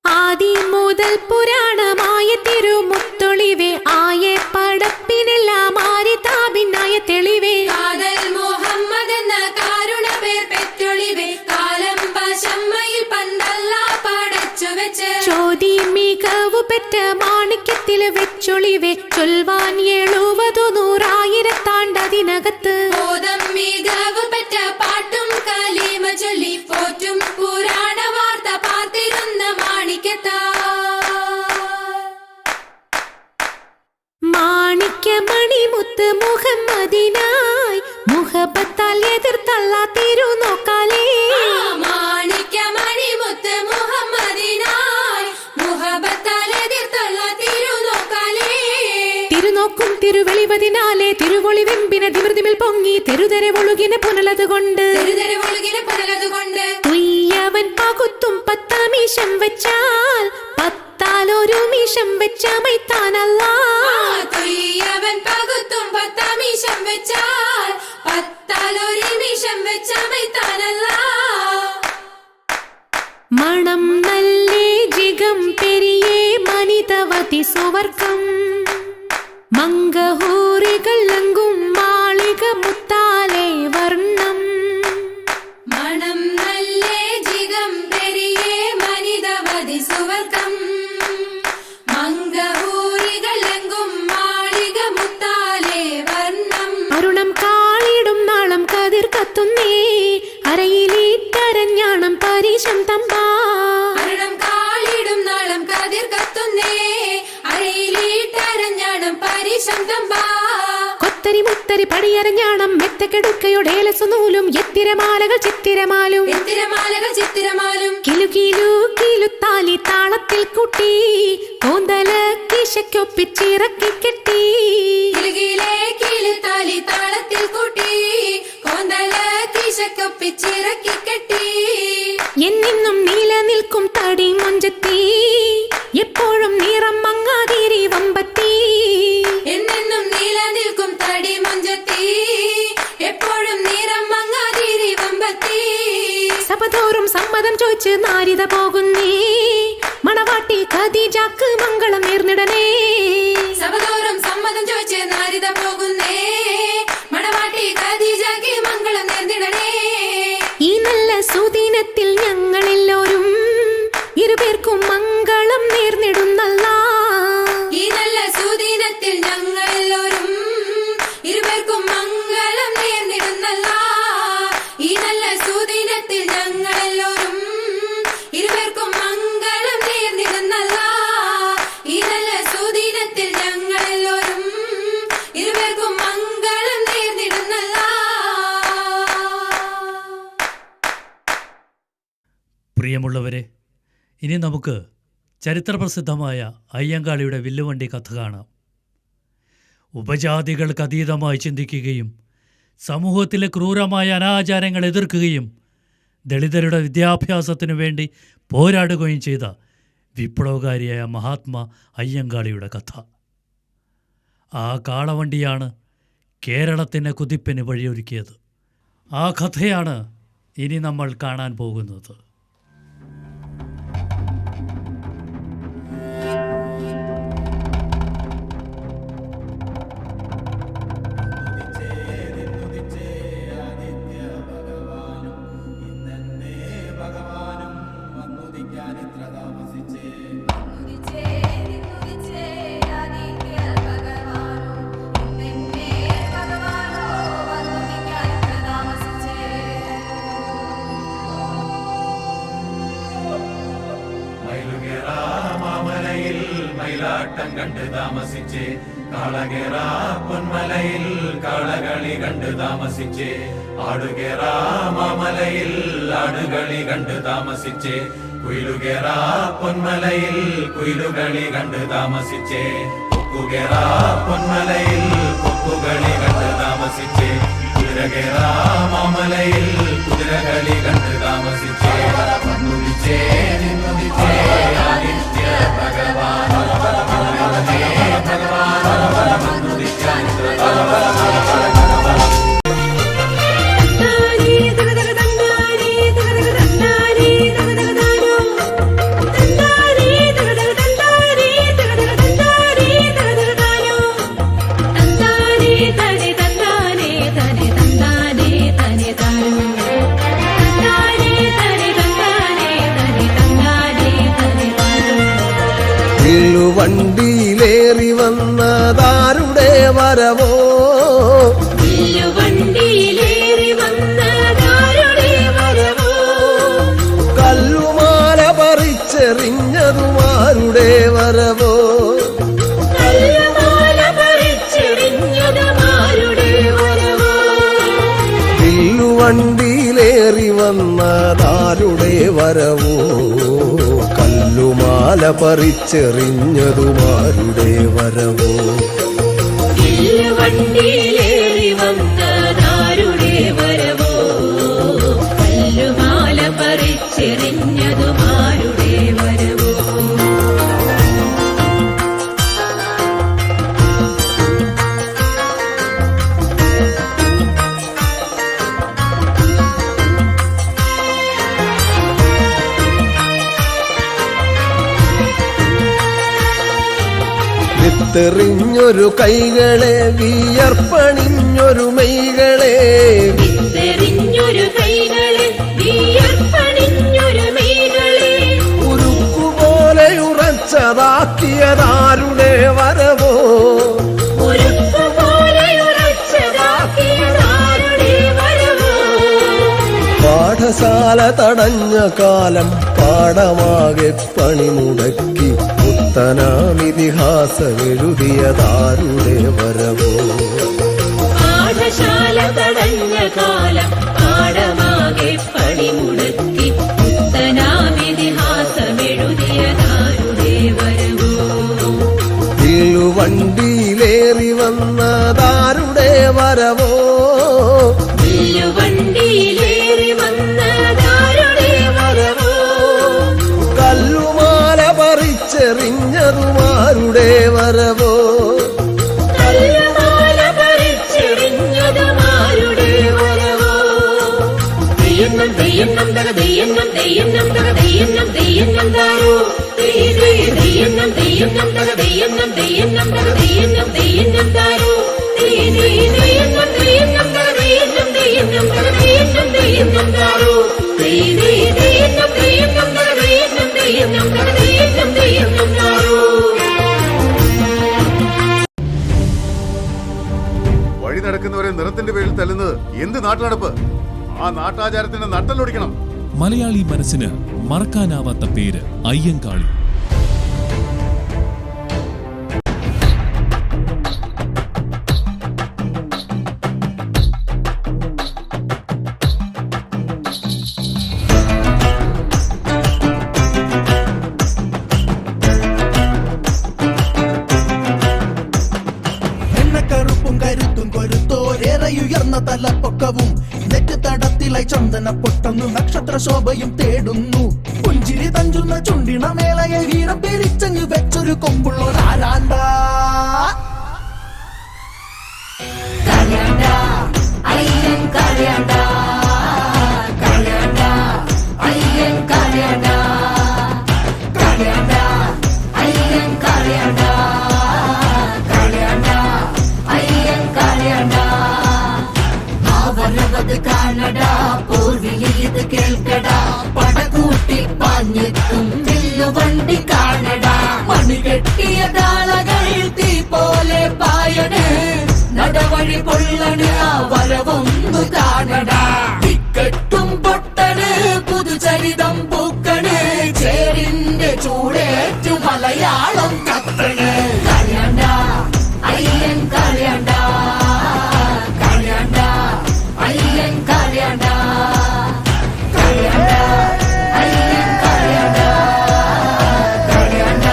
S14: ആദി മുതൽ പുരാണമായ തിരുമുത്തൊളിവേ ആയെ പടപ്പിനെല്ലാം ആരിതാപിന്നായ തെളിവേ. കാതൽ മുഹമ്മദ് എന്ന കാരുണ പേർ പെറ്റൊളിവേ. കാലം പശമ്മയിൽ പന്തല്ല പടച്ചു വെച്ച്. ചോതി മികവു പെറ്റ മാണിക്യത്തിൽ വെച്ചൊളിവേ. ചൊൽവാൻ 70,100,000 ബോധം മികവു പെറ്റ പാട്ടും കലീമ ചൊല്ലി പോറ്റും പുരാണ വാർത്ത പാത്തിരുന്ന മാണിക്യത്താ. മാണിക്യമണിമുത്ത് മുഹമ്മദിനായി മുഹബത്താൽ എതിർത്തള്ള തിരുനോക്കാലേ. മാണിക്യമണിമുത്ത് മുഹമ്മദിനായി മുഹബത്താൽ എതിർത്തള്ള തിരുനോക്കാലേ. തിരുവതിനാലെ തിരുവൊളി വെമ്പിന തിമിർതിമിൽ പൊങ്ങി തെരുതെരെ ഒഴുകിന പുനലതുകൊണ്ട് തുയ്യവൻ പകുത്തും പത്താമീശം വെച്ചാൽ പത്താലൊരു മീശം വെച്ച മൈത്താനല്ല. തുയ്യവൻ പകുത്തും പത്താമീശം വെച്ചാൽ പത്താലൊരു മീശം വെച്ച മൈത്താനല്ല. മണം നല്ലേ ജിഗം പെരിയേ മനിതവതി സുവർക്കം മംഗഹൂറികൾ ലങ്കും മാളിക മുത്താലെ വർണ്ണം. മണം നല്ലേ ജിഗം പെരിയേ മനിതവതി സുവർക്കം മംഗഹൂറികൾ ലങ്കും മാളിക മുത്താലെ വർണ്ണം. അരുണം കാളിടും നാളം കതിർ കത്തുന്നേ അരയിലീട്ടരഞ്ഞാണം പരീശം തമ്പാ. അരുണം കാളിടും നാളം കതിർ കത്തുന്നേ അരയിലീട്ടരഞ്ഞാണം പരീശം തമ്പാ. കൊത്തരി മുത്തരി പടിയരഞ്ഞാണം മെത്തക്കെടുക്കയോടേലസു നൂലും എത്തിരമാലകൾ ചിത്തിരമാലും കിലു കിലു കിലുത്താലി താളത്തിൽ കൂട്ടി കോന്തല കിശയ്ക്കൊപ്പിച്ചിറക്കി കെട്ടി. താളത്തിൽ കൂട്ടി കോന്തല കിശയ്ക്കൊപ്പിച്ചിറക്കി കെട്ടി. എന്നെന്നും നിലനിൽക്കും തടി മൊഞ്ചത്തി എപ്പോഴും നിറം മങ്ങാതിരി വമ്പത്തി. എന്നെന്നും നിലനിൽക്കും തടി മൊഞ്ചത്തി എപ്പോഴും നിറം മങ്ങാതിരി വമ്പത്തി. സഭതോറും സമ്മതം ചോദിച്ച് നാരിത പോകുന്നേ മണവാട്ടി ഖദീജക്ക് മംഗളം നേർന്നിടനേ. സഭതോറും സമ്മതം ചോദിച്ച് നാരിത പോകുന്നേ മണവാട്ടി ഖദീജക്ക് മംഗളം നേർന്നിടനേ. ഈ നല്ല സുദിനത്തിൽ ഞങ്ങളെല്ലാവരും ഇരുപേർക്കും മംഗളം നേർന്നിടുന്നല്ല. ഈ നല്ല സുദിനത്തിൽ ഞങ്ങളെല്ലാവരും ഇരുപേർക്കും മംഗളം നേർന്നിടുന്നല്ല. ഈ നല്ല സുദിനത്തിൽ ഞങ്ങളെല്ലാവരും ഇരുപേർക്കും മംഗളം നേർന്നിടുന്നല്ല. ഈ നല്ല സുദിനത്തിൽ ഞങ്ങളെല്ലാവരും ഇരുപേർക്കും മംഗളം നേർന്നിടുന്നല്ല.
S15: പ്രിയമുള്ളവരെ, ഇനി നമുക്ക് ചരിത്രപ്രസിദ്ധമായ അയ്യങ്കാളിയുടെ വില്ലുവണ്ടി കഥ കാണാം. ഉപജാതികൾക്ക് അതീതമായി ചിന്തിക്കുകയും സമൂഹത്തിലെ ക്രൂരമായ അനാചാരങ്ങൾ എതിർക്കുകയും ദളിതരുടെ വിദ്യാഭ്യാസത്തിനു വേണ്ടി പോരാടുകയും ചെയ്ത വിപ്ലവകാരിയായ മഹാത്മാ അയ്യങ്കാളിയുടെ കഥ. ആ കാളവണ്ടിയാണ് കേരളത്തിൻ്റെ കുതിപ്പിന് വഴിയൊരുക്കിയത്. ആ കഥയാണ് ഇനി നമ്മൾ കാണാൻ പോകുന്നത്.
S3: മയിലാട്ടം കണ്ട് താമസിച്ചേ കാളകേറ പൊന്മലയിൽ കാളകളി കണ്ട് താമസിച്ചേ ആടുകേറ മാമലയിൽ ആടുകളി കണ്ട് താമസിച്ചേ കുയിലുകേറ പൊന്മലയിൽ കുയിലുകളി കണ്ട് താമസിച്ചേ കൊക്കുകേറ പൊന്മലയിൽ കൊക്കുകളി കണ്ട് താമസിച്ചേ കുതിരകേറ മാമലയിൽ കുതിരകളി കണ്ട് താമസിച്ചേ വന്നുദിച്ചേ നിന്നുദിച്ചേ ആദിത്യ ഭഗവാൻ
S16: വണ്ടിയിലേറി വന്നതാരുടെ വരവോ കല്ലുമാല പറിച്ചെറിഞ്ഞതുമാരുടെ വരവോ വണ്ടിയിലേറി വന്നതാരുടെ വരവോ കല്ലുമാല പറിച്ചെറിഞ്ഞതുമാരുടെ വരവോ
S14: വില്ലുവണ്ടിയിലേറി വന്നതാരുടെ വരവോ കല്ലുമാല പറിച്ചെറിഞ്ഞതുമാരുടെ വരവോ
S16: വിത്തെറിഞ്ഞൊരു കൈകളെ വിയർപ്പണിഞ്ഞൊരു മെയ്കളെ
S14: വിത്തെറിഞ്ഞൊരു കൈകളെ വിയർപ്പണിഞ്ഞൊരു മെയ്കളെ
S16: ഉരുക്കുപോലെ ഉറച്ചതാക്കിയതാരുടെ വരവോ
S14: ഉരുക്കുപോലെ ഉറച്ചതാക്കിയതാരുടെ വരവോ
S16: പാഠശാല തടഞ്ഞ കാലം പാഠമാകെ പണിമുടക്കി പുത്തനാമിതിഹാസമെഴുതിയതാരുടെ വരവോ
S14: പാഠശാല തടഞ്ഞ കാലം പാഠമാകെ പണിമുടക്കി പുത്തനാമിതിഹാസമെഴുതിയതാരുടെ വരവോ
S16: വില്ലുവണ്ടിയിലേറി വന്നതാരുടെ വരവോ
S14: വില്ലുവണ്ടിയിലേറി വന്നതാരുടെ വരവോ
S16: കല്ലുമാല പറിച്ചെറിഞ്ഞതുമാരുടെ വരവോ
S14: കല്ലുമാല പറിച്ചെറിഞ്ഞതുമാരുടെ വരവോ തെയ്യന്നം തെയ്യന്നം തക തെയ്യന്നം തെയ്യന്നം തക തെയ്യന്നം തെയ്യന്നം താരോ തെയ്യന്നം തെയ്യന്നം തക തെയ്യന്നം തെയ്യന്നം തക തെയ്യന്നം തെയ്യന്നം താരോ തെയ്യന്നം തെയ്യന്നം തക തെയ്യന്നം തെയ്യന്നം തക തെയ്യന്നം തെയ്യന്നം താരോ തെയ്യന്നം തെയ്യന്നം തക തെയ്യന്നം തെയ്യന്നം തക തെയ്യന്നം തെയ്യന്നം താരോ
S6: വഴി നടക്കുന്നവരെ നിറത്തിന്റെ പേരിൽ തല്ലുന്നത് എന്ത് നാട്ടുനടപ്പ്? ആ നാട്ടാചാരത്തിന് നട്ടലൊടിക്കണം.
S17: മലയാളി മനസ്സിന് മറക്കാനാവാത്ത പേര് അയ്യങ്കാളി.
S3: എണ്ണക്കറുപ്പും കരുത്തും കൊരുത്തോരേറെയുയർന്ന തലപ്പൊക്കവും നെറ്റുതടത്തിലായി ചന്ദന പൊട്ടുന്നു നക്ഷത്ര ശോഭയും തേടുന്നു പുഞ്ചിരി തഞ്ചുന്ന ചുണ്ടിണ മേളയെ വീരം പിരിച്ചങ്ങ് വെച്ചൊരു കൊമ്പുള്ളൊരാരാണ്ട
S14: അയ്യൻ കരയണ്ട കരയണ്ട അയ്യൻ കരയണ്ട കരയണ്ട അയ്യൻ കരയണ്ട കരയണ്ട അയ്യൻ കരയണ്ട അവരവത് കാണട പൂർവിളി ഇത് കേൾക്കട പടകൂട്ടി പാഞ്ഞെത്തും വില്ലുവണ്ടി കാണട മണികെട്ടിയ താളകൾ തീ പോലെ പായണ് നടവഴി പൊള്ളണ് ആ വരവൊന്നു കാണട ടിക്കറ്റും പൊട്ടണ് പുതുചരിതം പൂക്കണ് ചേരിന്റെ ചൂടേറ്റ് മലയാളം കത്തണ് കരയണ്ട അയ്യൻ കരയണ്ട കരയണ്ട അയ്യൻ കരയണ്ട കരയണ്ട അയ്യൻ കരയണ്ട കരയണ്ട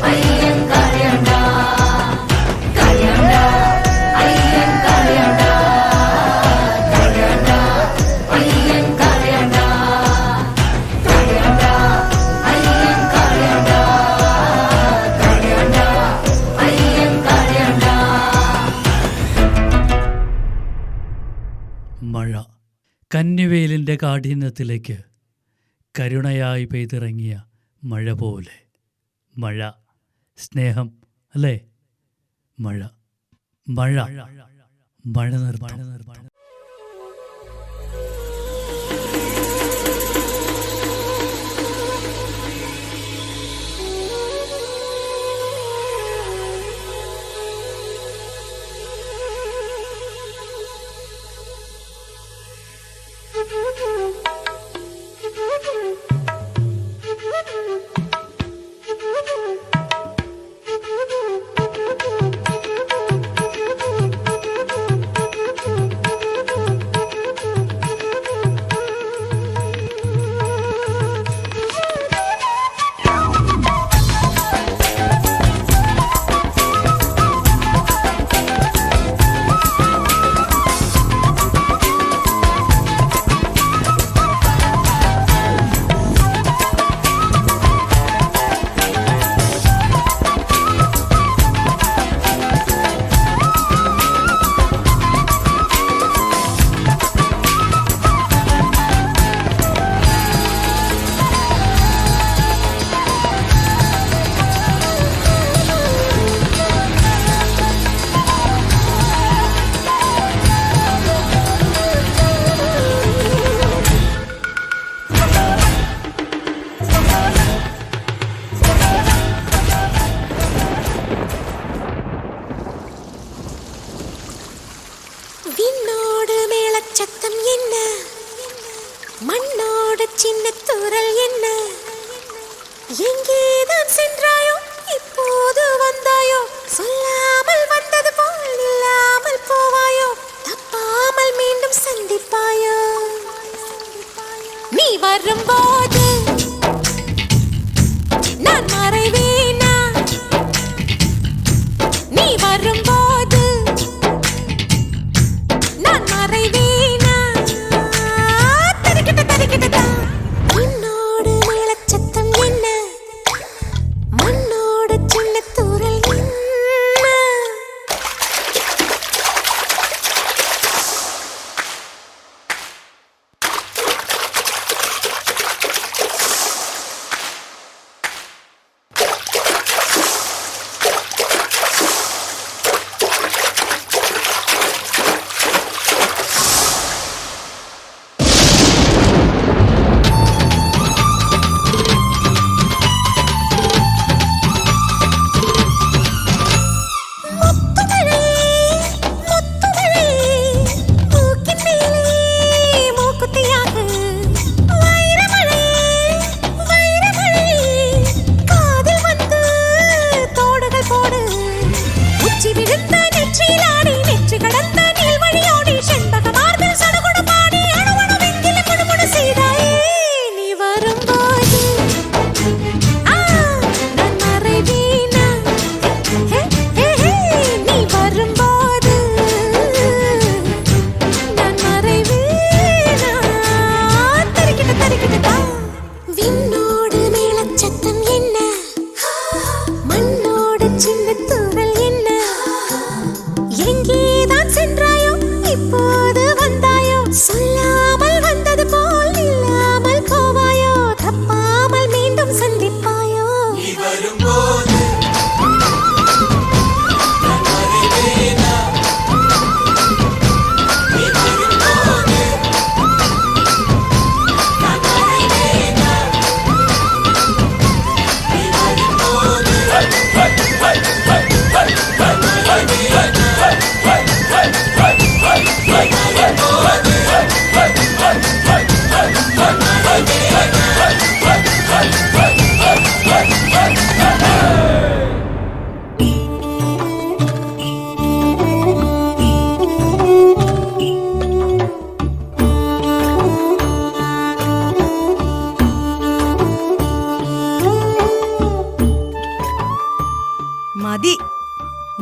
S14: അയ്യൻ കരയണ്ട കരയണ്ട അയ്യൻ കരയണ്ട കരയണ്ട അയ്യൻ കരയണ്ട കരയണ്ട അയ്യൻ കരയണ്ട കരയണ്ട അയ്യൻ കരയണ്ട.
S15: മഴ കന്നിവേലിൻ്റെ കാഠിന്യത്തിലേക്ക് കരുണയായി പെയ്തിറങ്ങിയ മഴ പോലെ. മഴ സ്നേഹം അല്ലേ? മഴ മഴ മഴ നിർമ്മാണ
S14: சின்னத்தூரல் என்ன எங்கேதான் சென்றாயோ இப்போது வந்தாயோ சொல்லாமல் வந்தது போல் இல்லாமல் போவாயோ தப்பாமல் மீண்டும் சந்திப்பாயோ நீ வரும்போது நான் மறைவேனா நீ வரும்போது நான் மறைவேனா தரிக்கிட்ட உன்னோடு மேலச்சத்தம் என்ன மண்ணோடு சின்ன தூரல் என்ன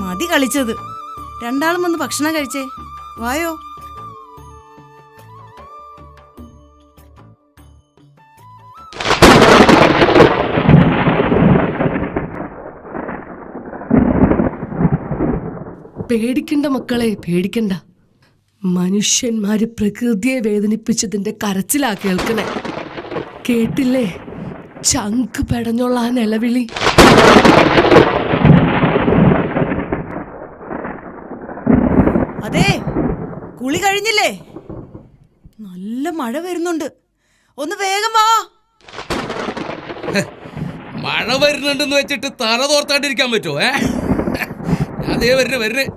S10: മതി കളിച്ചത്. രണ്ടാളും വന്ന് ഭക്ഷണം കഴിച്ചേ. വായോ.
S1: പേടിക്കണ്ട മക്കളെ, പേടിക്കണ്ട. മനുഷ്യന്മാര് പ്രകൃതിയെ വേദനിപ്പിച്ചതിന്റെ കരച്ചിലാ കേൾക്കണേ. കേട്ടില്ലേ ചങ്ക് പെടഞ്ഞുള്ള ആ നിലവിളി?
S10: അതെ, കുളി കഴിഞ്ഞില്ലേ? നല്ല മഴ വരുന്നുണ്ട്, ഒന്ന് വേഗം വാ.
S9: മഴ വരുന്നുണ്ടെന്ന് വെച്ചിട്ട് തല തോർത്താണ്ടിരിക്കാൻ പറ്റുമോ? അതേ വരുന്നേ.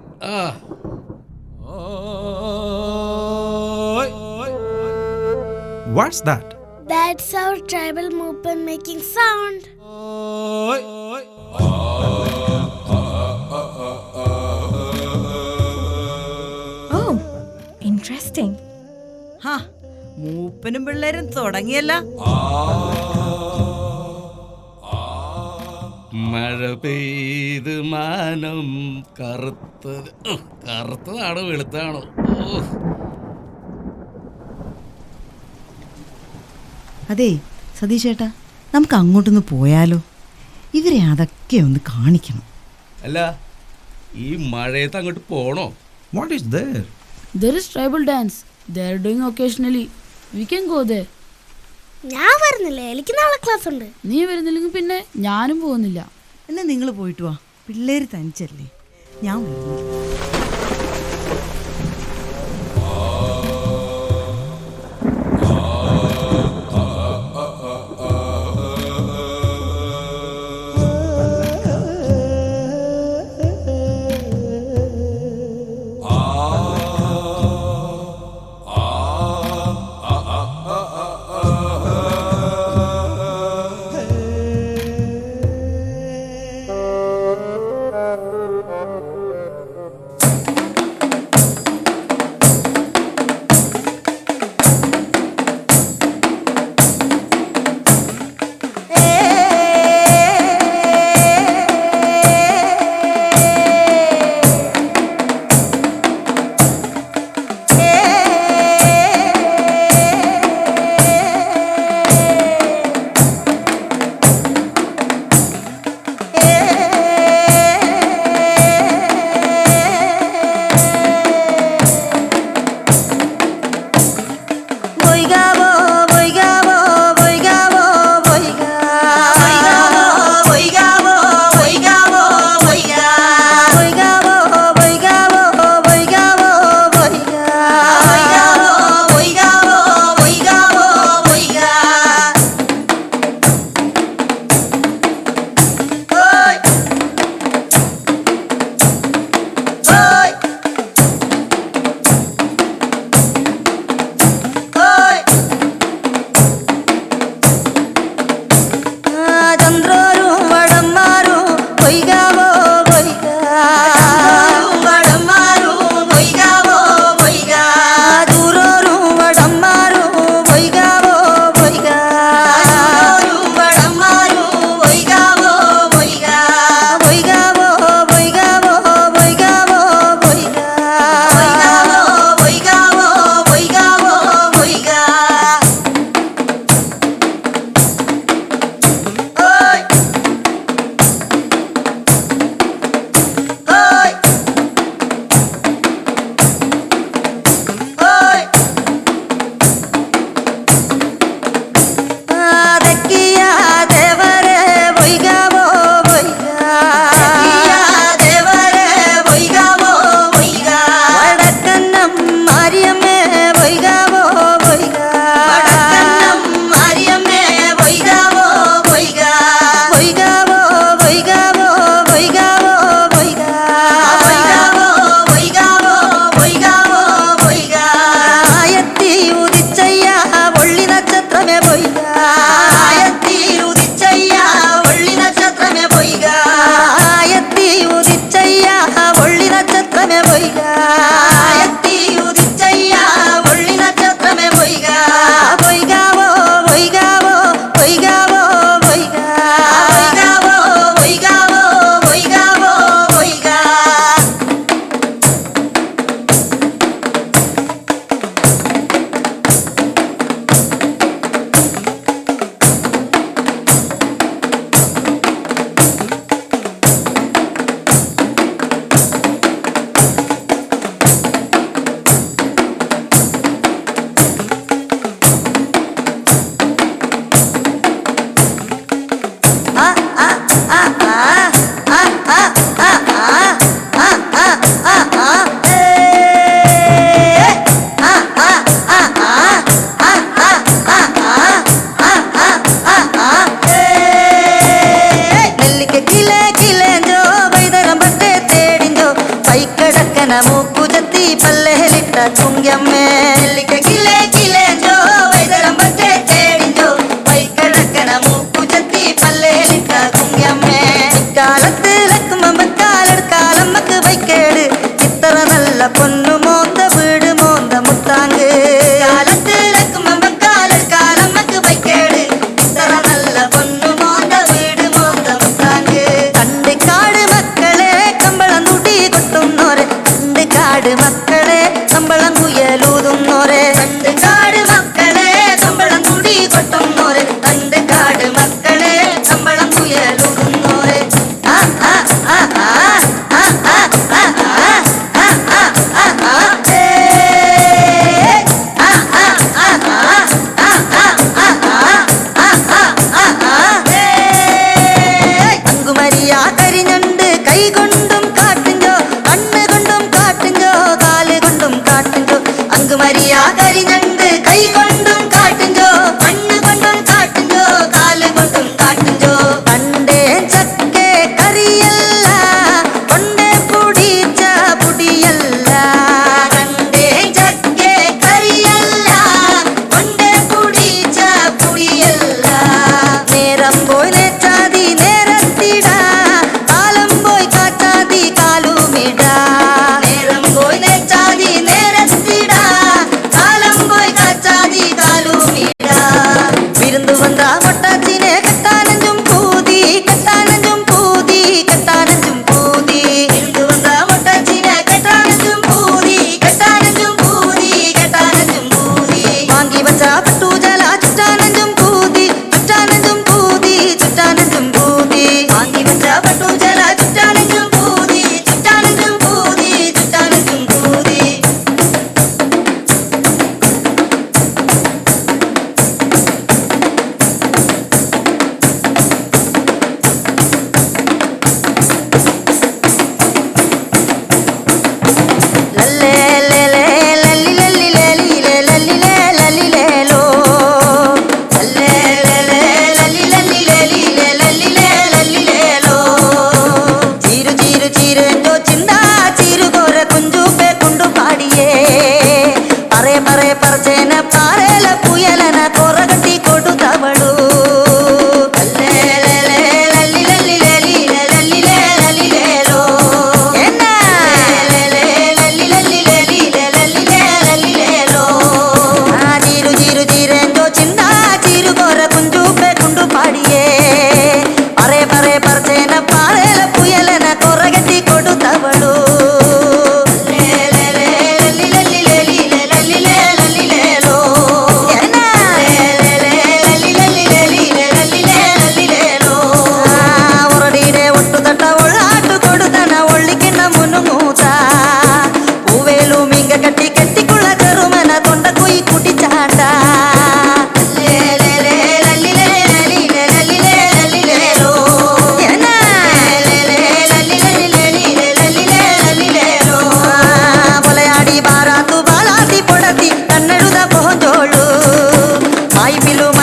S4: What's that?
S11: That's our tribal movement making sound.
S7: Oh, interesting.
S10: ഹാ, മൂപ്പനും പിള്ളേരും തുടങ്ങിയല്ല.
S9: മഴ പെയ്ത് മാനം കറുത്തതാണോ വെളുത്താണോ?
S10: അതെ സതീഷേട്ടാ, നമുക്ക് അങ്ങോട്ടൊന്ന് പോയാലോ? ഇവരെ അതൊക്കെ ഒന്ന് കാണിക്കണം.
S9: അല്ല, ഈ മഴയത്ത് അങ്ങോട്ട് പോണോ?
S4: What is there?
S12: There is tribal dance. They are doing occasionally. We can go there.
S11: ഞാൻ വരുന്നില്ല, എനിക്ക് നാളെ ക്ലാസ് ഉണ്ട്.
S12: നീ വരുന്നില്ലെങ്കിൽ പിന്നെ ഞാനും പോകുന്നില്ല.
S10: എന്നാ നിങ്ങൾ പോയിട്ട് വാ, പിള്ളേര് തനിച്ചല്ലേ. ഞാൻ വരുന്നില്ല.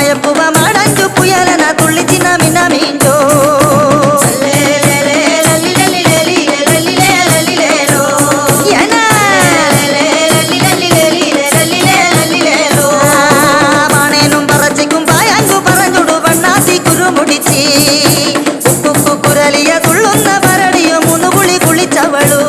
S10: മയപ്പുവ മടഞ്ചു പുയലന തുള്ളിച്ചിന മിന മീഞ്ചോ പാണേനും പറച്ചിക്കും പായാങ്കു പറഞ്ഞുടു വണ്ണാത്തി കുരുമുടിച്ചി ഉപ്പുക്കു കുരലിയ തുള്ളുന്ന പരടിയും മുന്നുകുളി കുളിച്ചവളു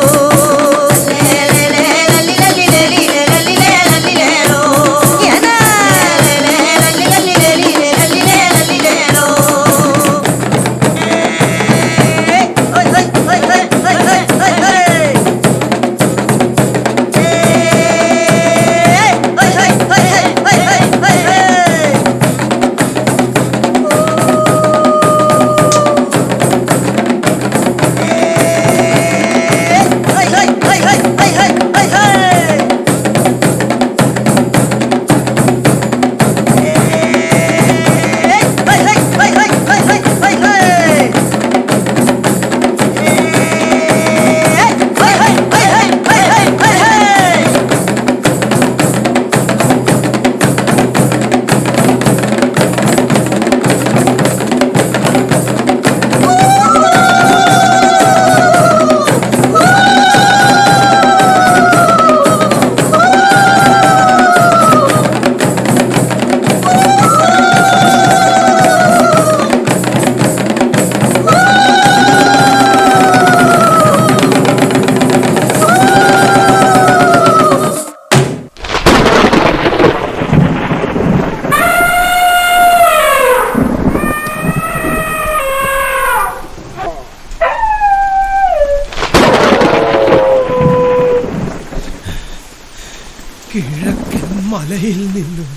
S3: കിഴക്കൻ മലയിൽ നിന്നും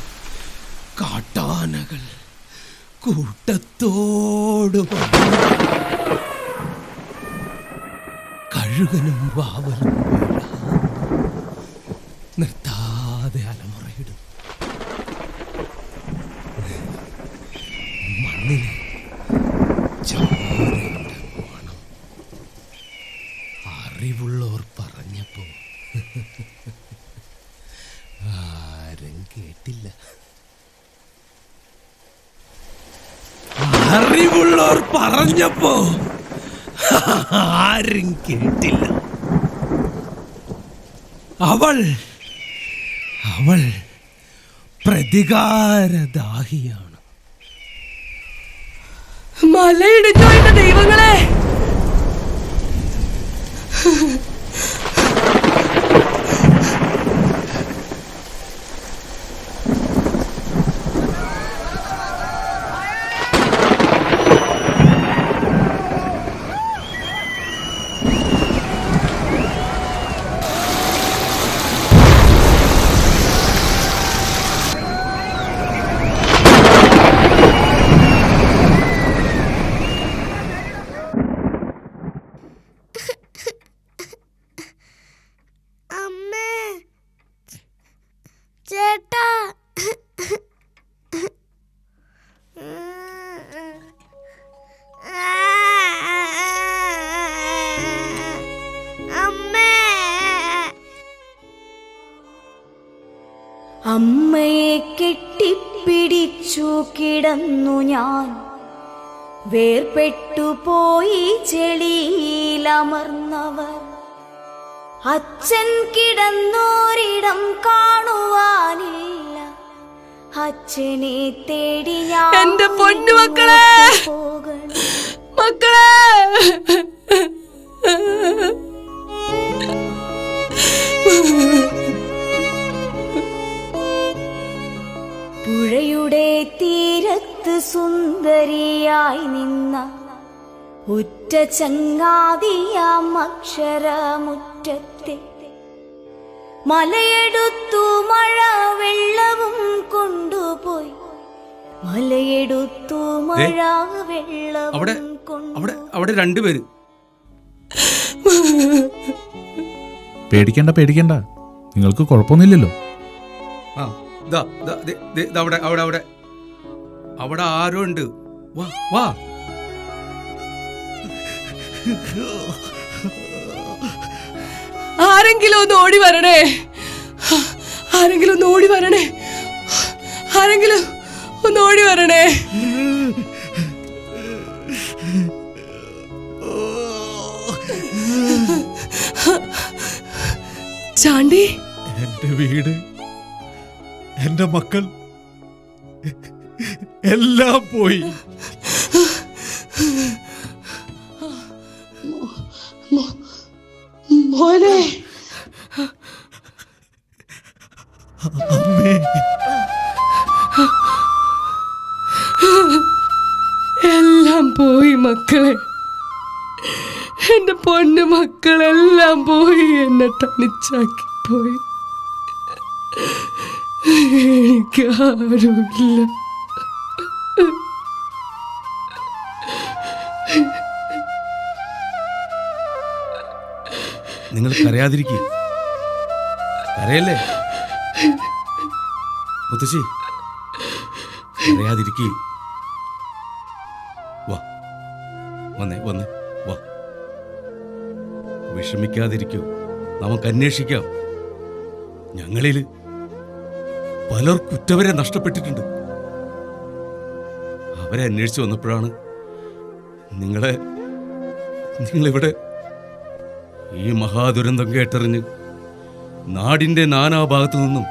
S3: കാട്ടാനകൾ കൂട്ടത്തോട് കഴുകനും വാവലും നിർത്താതെ അലമുറയിടും. മണ്ണിന് ചോരയുടെ മണം അറിവുള്ളവർ പറഞ്ഞപ്പോ ആരും കേട്ടില്ല. അറിവുള്ളവർ പറഞ്ഞപ്പോ ആരും കേട്ടില്ല. അവൾ അവൾ പ്രതികാരദാഹിയാണ്.
S1: മലയിടിഞ്ഞോ എന്റെ ദൈവങ്ങളെ!
S11: ചേട്ടാ,
S18: അമ്മയെ കെട്ടിപ്പിടിച്ചു കിടന്നു ഞാൻ, വേർപെട്ടുപോയി ചെളിയിലമർന്നവർ. അച്ഛൻ കിടന്നോരിടം കാണുവാനില്ല, അച്ഛനെ തേടി ഞാൻ
S1: എന്റെ പൊന്നു മക്കളെ, മക്കളെ!
S18: പുഴയുടെ തീരത്ത് സുന്ദരിയായി നിന്ന ഉറ്റ ചങ്ങാതിയാം അക്ഷരമുറ്റത്തെ മലയെടുത്തു മഴ വെള്ളവും കൊണ്ടുപോയി, മലയെടുത്തു മഴ വെള്ളവും
S9: അവിടെ രണ്ടുപേര്.
S17: പേടിക്കണ്ട പേടിക്കണ്ട, നിങ്ങൾക്ക് കുഴപ്പമൊന്നുമില്ലല്ലോ.
S9: അവിടെ അവിടെ അവിടെ അവിടെ ആരോ ഉണ്ട്. വാ വാ.
S1: ആരെങ്കിലും ഒന്ന് ഓടി വരണേ, ആരെങ്കിലും ഒന്ന് ഓടി വരണേ, ആരെങ്കിലും ഒന്ന് ഓടി വരണേ. ചാണ്ടി,
S8: എന്റെ വീട്, എന്റെ മക്കൾ എല്ലാം പോയി.
S1: മോനെ,
S8: അമ്മേ,
S1: എല്ലാം പോയി മക്കളെ. എന്റെ പൊന്നു മക്കളെല്ലാം പോയി. എന്നെ തനിച്ചാക്കി പോയി. എനിക്ക് ആരുമില്ല.
S9: നിങ്ങൾ കരയാതിരിക്കുക. കരയല്ലേ മുത്തശ്ശി, കരയാതിരിക്കുക. വാ, വന്നേ വന്നേ, വാ. വിഷമിക്കാതിരിക്കൂ, നമുക്ക് അന്വേഷിക്കാം. ഞങ്ങളിൽ പലർക്കും ഉറ്റവരെ നഷ്ടപ്പെട്ടിട്ടുണ്ട്. അവരെ അന്വേഷിച്ച് വന്നപ്പോഴാണ് നിങ്ങളിവിടെ ഈ മഹാദുരന്തം കേട്ടറിഞ്ഞ് നാടിൻ്റെ നാനാഭാഗത്തു നിന്നും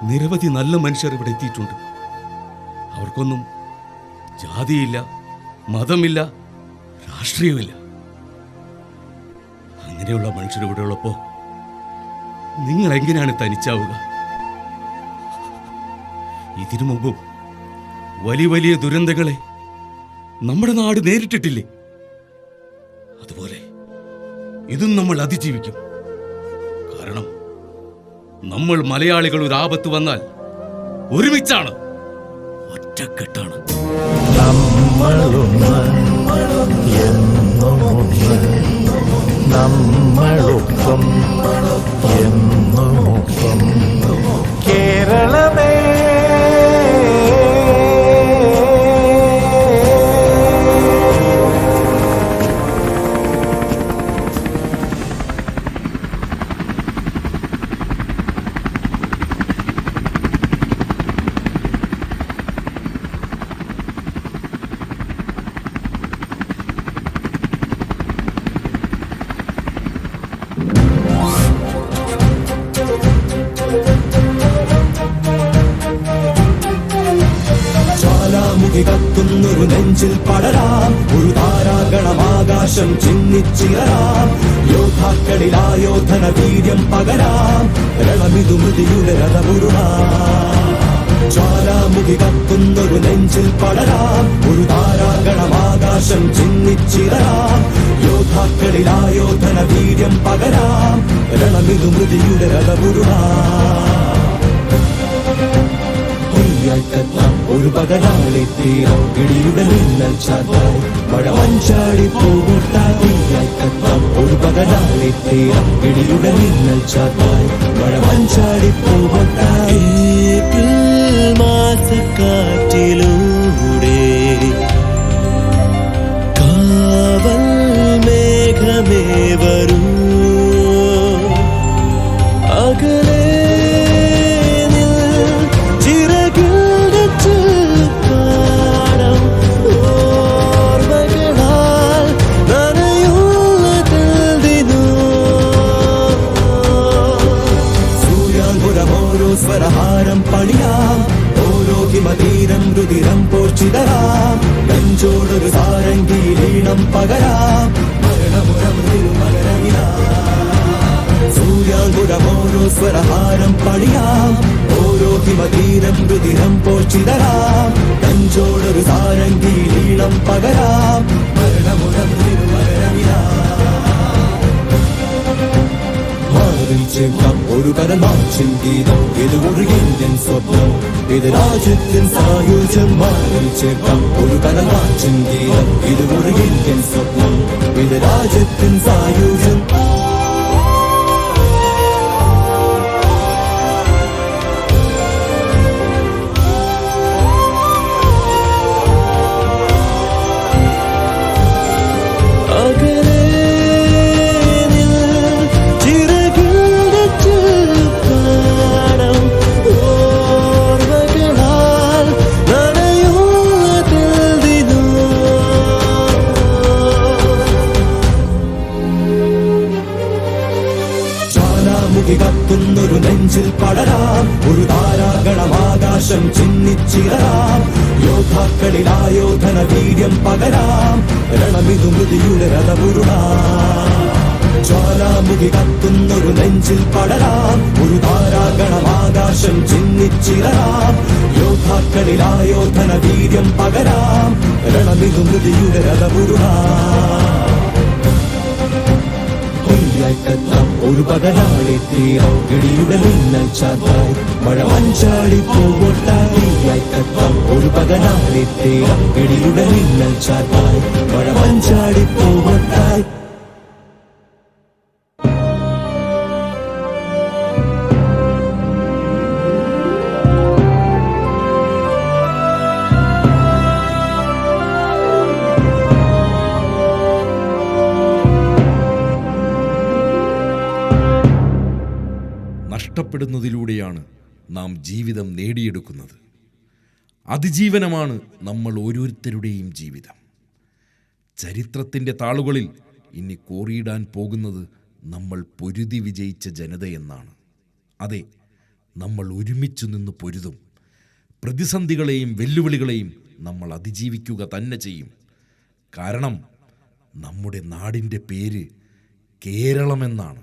S9: നിരവധി നല്ല മനുഷ്യർ ഇവിടെ എത്തിയിട്ടുണ്ട്. അവർക്കൊന്നും ജാതിയില്ല, മതമില്ല, രാഷ്ട്രീയമില്ല. അങ്ങനെയുള്ള മനുഷ്യർ ഇവിടെ ഉള്ളപ്പോൾ നിങ്ങൾ എങ്ങനെയാണ് തനിച്ചാവുക? ഇതിനു മുമ്പും വലിയ വലിയ ദുരന്തങ്ങളെ നമ്മുടെ നാട് നേരിട്ടിട്ടില്ലേ? അതുപോലെ ഇതും നമ്മൾ അതിജീവിക്കും. കാരണം നമ്മൾ മലയാളികൾ ഒരു ആപത്ത് വന്നാൽ ഒരുമിച്ചാണ്, ഒറ്റക്കെട്ടാണ്.
S16: നമ്മളൊപ്പം എന്നുമൊപ്പം കേരളമേ.
S3: കത്തുന്നൊരു നെഞ്ചിൽ പടരാം, ഒരു താരാഗണമാകാശം ചിന്നിച്ചിറരാം. യോദ്ധാക്കളിലായോധന വീര്യം പകരാം, രണമിതു മൃതിയുടെ രഥമുരുളാം. ജ്വാലാമുഖി കത്തുന്നൊരു നെഞ്ചിൽ പടരാം, ഒരു താരാഗണമാകാശം ചിന്നിച്ചിറരാം. യോദ്ധാക്കളിലായോധന വീര്യം പകരാം, രണമിതു മൃതിയുടെ രഥമുരുളാം. ഒരു പകരാളി തീരം ഇടിയുടെ മിന്നൽ ചാത്തായി മഴ മഞ്ചാടി പൂട്ടായി. ഒരു പകരാളി തീരം ഇടിയുടെ മിന്നൽ ചാത്തായി മഴ മഞ്ചാടി പൂട്ടായി. മാസക്കാറ്റിലൂടെ കാവൽ മേഘമേ വരൂ, അകലെ സ്വരഹാരം പണിയാം, ഓരോ ഹിമതീരം രുതിരം പോർച്ചിതരാം. നെഞ്ചോടൊരു സാരംഗീലീണം പകരാം, മരണമുരം സൂര്യാങ്കുരം ഓരോ സ്വരഹാരം പണിയാം, ഓരോ ഹിമതീരം രുതിരം പോർച്ചിതരാം. നെഞ്ചോടൊരു സാരംഗീലീണം പകരാം, മരണമുരം ഒരു കരമാച്ചിൻ ഗീതം. ഇത് ഒരു ഇന്ത്യൻ സ്വപ്നം, ഇത് രാജ്യത്തിൻ സായുജ്യം. മാറിൽ ചേർക്കാം ഒരു കരമാച്ചിൻ ഗീതം. ഇത് ഒരു ഇന്ത്യൻ സ്വപ്നം, ഇത് രാജ്യത്തിൻ സായുജ്യം. ജ്വാലാമുഖി കത്തുന്നൊരു നെഞ്ചിൽ പടരാം, ഒരു താരാഗണമാകാശം ചിന്നിച്ചിടരാം. യോദ്ധാക്കളിൽ ആയോധന വീര്യം പകരാം, രണമിതു മൃതിയുടെ രഥമുരുടാം. ജ്വാലാമുഖി കത്തുന്നൊരു നെഞ്ചിൽ പടരാം, ഒരു താരാഗണമാകാശം ചിന്നിച്ചിടരാം. യോദ്ധാക്കളിൽ ആയോധന വീര്യം പകരാം, രണമിതു മൃതിയുടെ രഥമുരുടാം. ഒരു പകലാളി തീരം ഇടിയുടെ മിന്നൽ ചാത്തായി മഴ മഞ്ചാടി പോകട്ടായി. ഒരു പകലാളി തീരം ഇടിയുടെ മിന്നൽ ചാത്തായി മഴ മഞ്ചാടി പോകട്ടായി.
S2: നഷ്ടപ്പെടുന്നതിലൂടെയാണ് നാം ജീവിതം നേടിയെടുക്കുന്നത്. അതിജീവനമാണ് നമ്മൾ ഓരോരുത്തരുടെയും ജീവിതം. ചരിത്രത്തിൻ്റെ താളുകളിൽ ഇനി കോറിയിടാൻ പോകുന്നത് നമ്മൾ പൊരുതി വിജയിച്ച ജനതയെന്നാണ്. അതെ, നമ്മൾ ഒരുമിച്ചു നിന്ന് പൊരുതും. പ്രതിസന്ധികളെയും വെല്ലുവിളികളെയും നമ്മൾ അതിജീവിക്കുക തന്നെ ചെയ്യും. കാരണം നമ്മുടെ നാടിൻ്റെ പേര് കേരളമെന്നാണ്.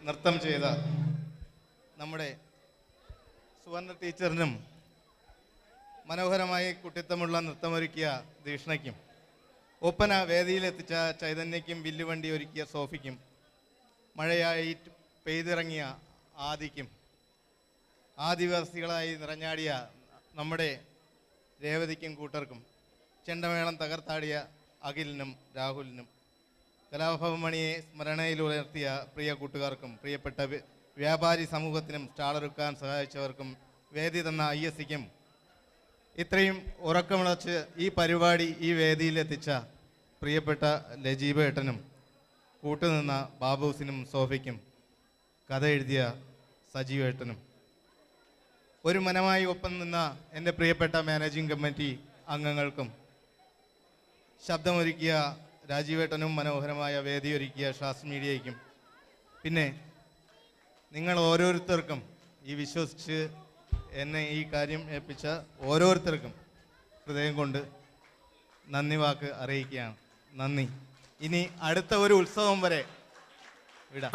S19: നൃത്തം ചെയ്ത നമ്മുടെ സുവർണ ടീച്ചറിനും മനോഹരമായി കുട്ടിത്തമുള്ള നൃത്തമൊരുക്കിയ ദീഷ്ണയ്ക്കും ഒപ്പന വേദിയിലെത്തിച്ച ചൈതന്യയ്ക്കും വില്ലുവണ്ടി ഒരുക്കിയ സോഫിക്കും മഴയായി പെയ്തിറങ്ങിയ ആദിക്കും ആദിവാസികളായി നിറഞ്ഞാടിയ നമ്മുടെ രേവതിക്കും കൂട്ടർക്കും ചെണ്ടമേളം തകർത്താടിയ അഖിലിനും രാഹുലിനും കലാഭവമണിയെ സ്മരണയിലുയർത്തിയ പ്രിയ കൂട്ടുകാർക്കും പ്രിയപ്പെട്ട വ്യാപാരി സമൂഹത്തിനും സ്റ്റാളൊരുക്കാൻ സഹായിച്ചവർക്കും വേദി തന്ന ISCക്കും ഇത്രയും ഉറക്കമുളച്ച് ഈ പരിപാടി ഈ വേദിയിലെത്തിച്ച പ്രിയപ്പെട്ട ലജീബ ഏട്ടനും കൂട്ടുനിന്ന ബാബൂസിനും സോഫിക്കും കഥ എഴുതിയ സജീവ് ഏട്ടനും ഒരു മനമായി ഒപ്പം നിന്ന എൻ്റെ പ്രിയപ്പെട്ട മാനേജിംഗ് കമ്മിറ്റി അംഗങ്ങൾക്കും ശബ്ദമൊരുക്കിയ രാജീവേട്ടനും മനോഹരമായ വേദിയൊരുക്കിയ ഷാസ് മീഡിയയ്ക്കും പിന്നെ നിങ്ങൾ ഓരോരുത്തർക്കും ഈ വിശ്വസിച്ച് എന്നെ ഈ കാര്യം ഏൽപ്പിച്ച ഓരോരുത്തർക്കും ഹൃദയം കൊണ്ട് നന്ദി വാക്ക് അറിയിക്കുകയാണ്. നന്ദി. ഇനി അടുത്ത ഒരു ഉത്സവം വരെ വിടാം.